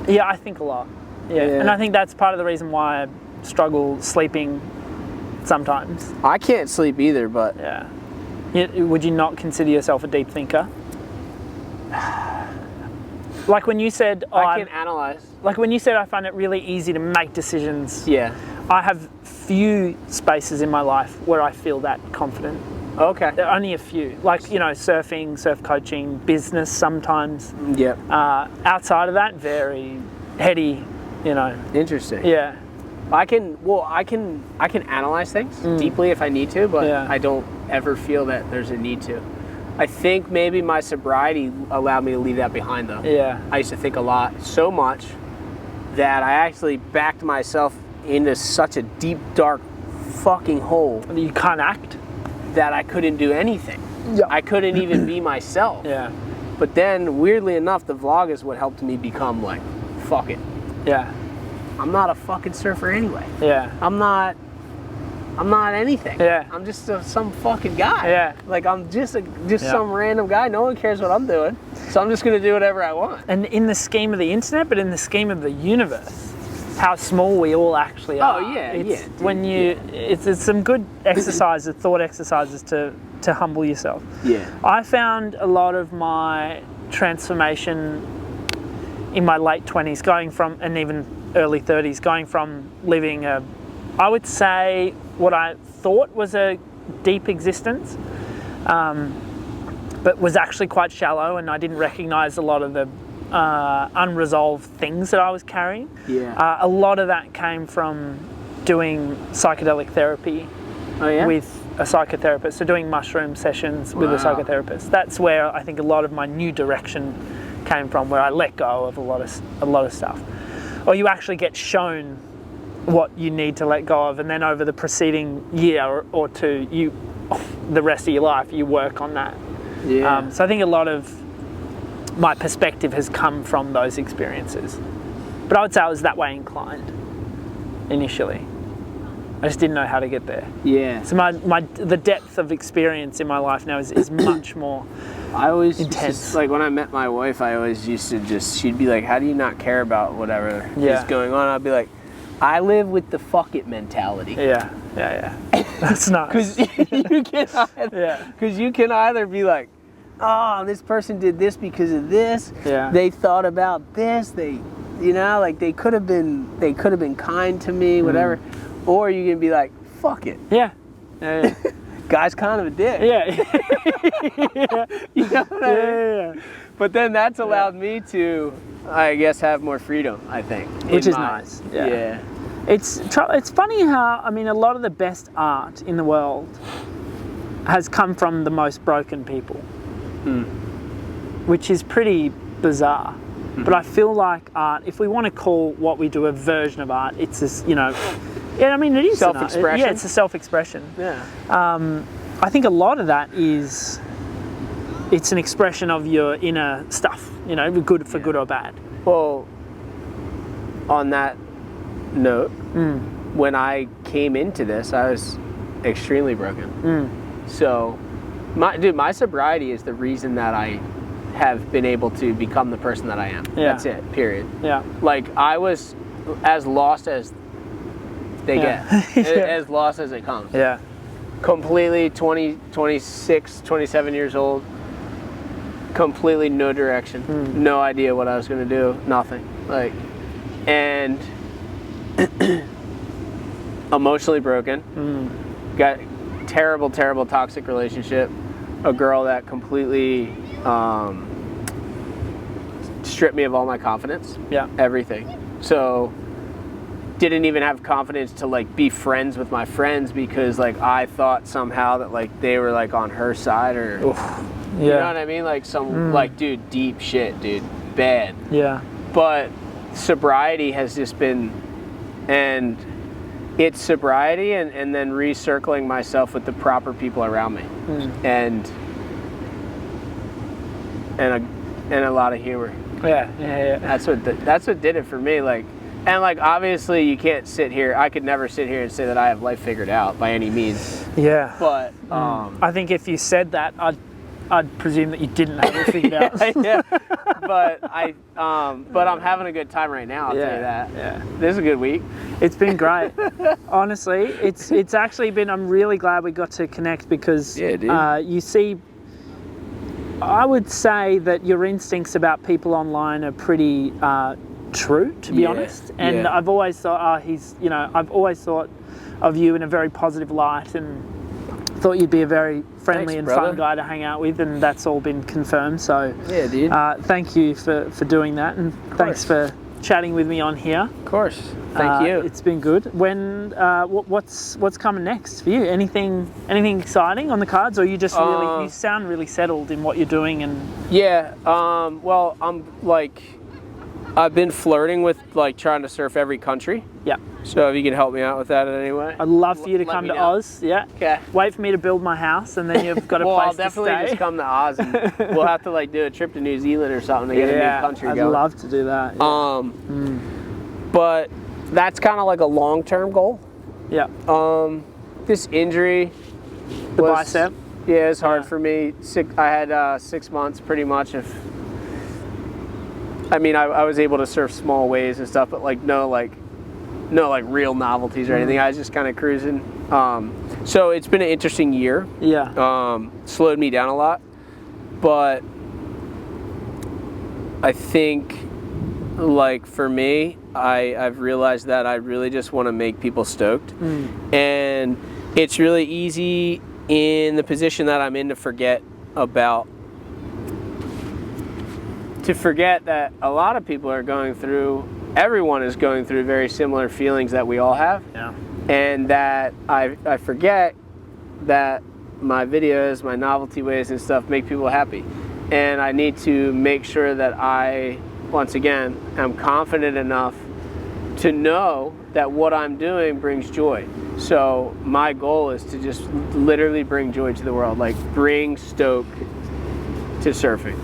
A: Yeah, I think a lot. Yeah. And I think that's part of the reason why I struggle sleeping sometimes.
B: I can't sleep either, but
A: would you not consider yourself a deep thinker? Like when you said,
B: I can analyze.
A: Like when you said, I find it really easy to make decisions.
B: Yeah.
A: I have few spaces in my life where I feel that confident.
B: Okay.
A: Only a few. Like, surfing, surf coaching, business sometimes.
B: Yep.
A: Outside of that, very heady,
B: Interesting.
A: Yeah.
B: I can analyze things deeply if I need to, but I don't ever feel that there's a need to. I think maybe my sobriety allowed me to leave that behind, though. Yeah. I used to think a lot, so much, that I actually backed myself into such a deep, dark fucking hole.
A: You can't act?
B: That I couldn't do anything. Yeah. I couldn't even be myself.
A: Yeah.
B: But then, weirdly enough, the vlog is what helped me become like, fuck it. Yeah. I'm not a fucking surfer anyway. Yeah. I'm not anything. Yeah. I'm just some fucking guy. Yeah. Like I'm just some random guy. No one cares what I'm doing. So I'm just gonna do whatever I want.
A: And in the scheme of the internet, but in the scheme of the universe, how small we all actually are.
B: Oh yeah,
A: dude, it's some good exercises, thought exercises to humble yourself. Yeah. I found a lot of my transformation in my late 20s, going from, and even early 30s, going from living I would say what I thought was a deep existence, but was actually quite shallow, and I didn't recognize a lot of the unresolved things that I was carrying. Yeah. A lot of that came from doing psychedelic therapy with a psychotherapist, so doing mushroom sessions with a psychotherapist. That's where I think a lot of my new direction came from, where I let go of a lot of stuff. Or you actually get shown what you need to let go of, and then over the preceding year or two, the rest of your life, you work on that.
B: Yeah.
A: So I think a lot of my perspective has come from those experiences. But I would say I was that way inclined initially. I just didn't know how to get there.
B: Yeah.
A: So the depth of experience in my life now is much more
B: I always
A: intense.
B: Like when I met my wife, I always used to she'd be like, how do you not care about whatever is going on? I'd be like, I live with the fuck it mentality.
A: Yeah. That's nice.
B: Because you can either be like, oh, this person did this because of this.
A: Yeah.
B: They thought about this. They, like they could have been kind to me, whatever. Or you can be like, fuck it.
A: Yeah.
B: Guy's kind of a dick.
A: Yeah.
B: You know what I mean?
A: Yeah.
B: But then that's allowed me to, I guess, have more freedom, I think.
A: Which is nice. Yeah. It's funny how, I mean, a lot of the best art in the world has come from the most broken people, which is pretty bizarre. But I feel like art, if we want to call what we do a version of art, it's this, I mean, it is
B: self-expression.
A: Yeah, it's a self-expression.
B: Yeah.
A: I think a lot of that is, it's an expression of your inner stuff, good for good or bad.
B: Well, on that note, when I came into this, I was extremely broken. So, my sobriety is the reason that I have been able to become the person that I am.
A: Yeah.
B: That's it, period.
A: Yeah.
B: Like, I was as lost as they get, as lost as it comes.
A: Yeah.
B: Completely 20, 26, 27 years old, completely no direction, no idea what I was going to do, nothing. Like, and emotionally broken, got terrible toxic relationship, a girl that completely stripped me of all my confidence, everything. So didn't even have confidence to like be friends with my friends because like I thought somehow that like they were like on her side or you know what I mean, like some like dude, deep shit, dude, bad.
A: Yeah.
B: But sobriety has just been, and it's sobriety and then recircling myself with the proper people around me, and a lot of humor.
A: Yeah.
B: That's what did it for me. Like, and like obviously you can't sit here. I could never sit here and say that I have life figured out by any means.
A: Yeah.
B: But
A: I think if you said that, I'd presume that you didn't have it figured out.
B: Yeah. But I'm having a good time right now. I'll tell you that.
A: Yeah.
B: This is a good week.
A: It's been great. Honestly, it's actually been. I'm really glad we got to connect because you see, I would say that your instincts about people online are pretty true, to be honest. And I've always thought, I've always thought of you in a very positive light, and thought you'd be a very friendly and fun guy to hang out with, and that's all been confirmed. So
B: yeah, dude.
A: Thank you for doing that, and thanks for chatting with me on here.
B: Of course. Thank you.
A: It's been good. When what's coming next for you? Anything exciting on the cards, or you just really you sound really settled in what you're doing? And
B: well, I'm like, I've been flirting with like trying to surf every country. Yeah. So if you can help me out with that in any way.
A: I'd love for you to come to Oz. Yeah.
B: Okay.
A: Wait for me to build my house, and then you've got a
B: well,
A: place
B: I'll
A: to
B: definitely
A: stay.
B: just come to Oz, and we'll have to like do a trip to New Zealand or something to get a new country going.
A: I'd love to do that. Yeah.
B: But that's kind of like a long-term goal.
A: Yeah.
B: This injury,
A: the bicep.
B: Yeah, it's hard for me. I had 6 months pretty much of. I mean, I was able to surf small waves and stuff, but like no real novelties or anything. I was just kind of cruising. So it's been an interesting year.
A: Yeah.
B: Slowed me down a lot, but I think like for me, I've realized that I really just want to make people stoked, and it's really easy in the position that I'm in to forget that a lot of people are going through, everyone is going through very similar feelings that we all have.
A: Yeah.
B: And that I forget that my videos, my novelty ways and stuff make people happy. And I need to make sure that I, once again, am confident enough to know that what I'm doing brings joy. So my goal is to just literally bring joy to the world, like bring stoke to surfing,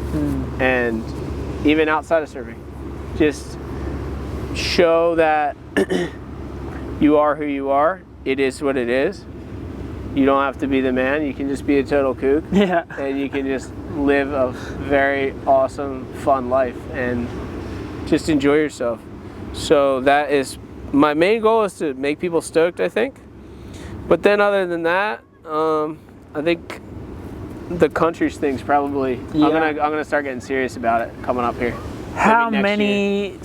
B: and even outside of surfing, just show that you are who you are. It is what it is. You don't have to be the man. You can just be a total kook.
A: Yeah.
B: And you can just live a very awesome, fun life and just enjoy yourself. So that is my main goal, is to make people stoked, I think. But then other than that, I think the countries thing's probably,
A: Yeah.
B: I'm gonna start getting serious about it coming up here.
A: How
B: Maybe next
A: many,
B: year.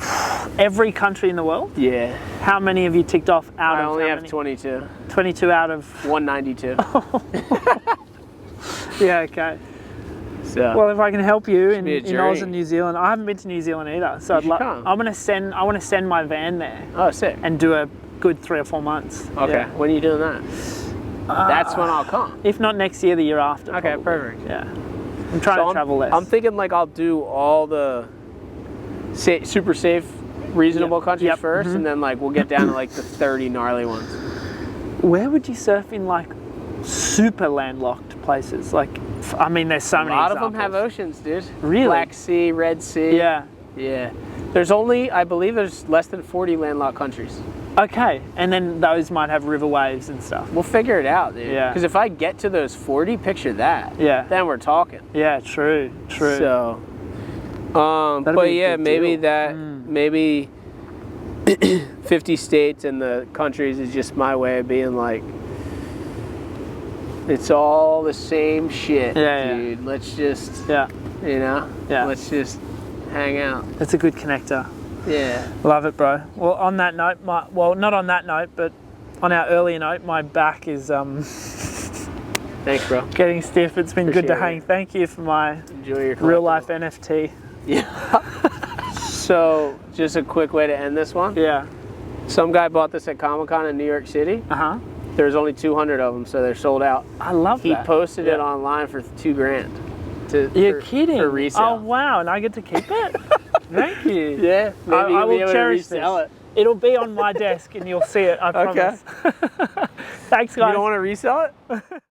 A: every country in the world?
B: Yeah.
A: How many have you ticked off out
B: I
A: of?
B: only
A: how
B: have
A: many?
B: 22.
A: 22 out of.
B: 192.
A: Yeah, okay.
B: So.
A: Well, if I can help you in
B: be a
A: Oz
B: journey.
A: and New Zealand, I haven't been to New Zealand either, so
B: You should come.
A: I want to send my van there
B: Oh, sick.
A: and do a good 3 or 4 months.
B: Okay.
A: Yeah.
B: When are you doing that? That's when I'll come.
A: If not next year, the year after.
B: Okay,
A: probably.
B: perfect.
A: Yeah. I'm trying to travel less.
B: I'm thinking like I'll do all the super safe, reasonable countries first, and then like we'll get down to like the 30 gnarly ones.
A: Where would you surf in like super landlocked places? Like, I mean, there's so many.
B: A lot
A: examples.
B: of them have oceans, dude.
A: Really?
B: Black Sea, Red Sea.
A: Yeah.
B: Yeah. There's only, I believe there's less than 40 landlocked countries.
A: Okay, and then those might have river waves and stuff.
B: We'll figure it out, dude.
A: Yeah.
B: Because if I get to those 40, picture that.
A: Yeah.
B: Then we're talking.
A: Yeah, true.
B: So,
A: That'd
B: but
A: be a
B: yeah,
A: good
B: maybe
A: deal.
B: that, maybe 50 states and the countries is just my way of being like, it's all the same shit, dude. Let's just, you know, let's just hang out.
A: That's a good connector.
B: Yeah.
A: Love it, bro. Well, on that note, well, not on that note, but on our earlier note, my back is
B: Thanks, bro.
A: getting stiff. It's been good to hang. Thank you for my
B: Enjoy your
A: real life NFT.
B: Yeah. So, just a quick way to end this one.
A: Yeah.
B: Some guy bought this at Comic-Con in New York City.
A: Uh-huh.
B: There's only 200 of them, so they're sold out.
A: I love
B: He
A: that.
B: posted it online for $2,000.
A: You're kidding.
B: For resale.
A: Oh, wow. And I get to keep it? Thank you.
B: Yeah. Maybe
A: I
B: you'll be
A: will
B: able
A: cherish
B: to resell
A: this. It'll be on my desk and you'll see it, I promise. Thanks, guys.
B: You don't want to resell it?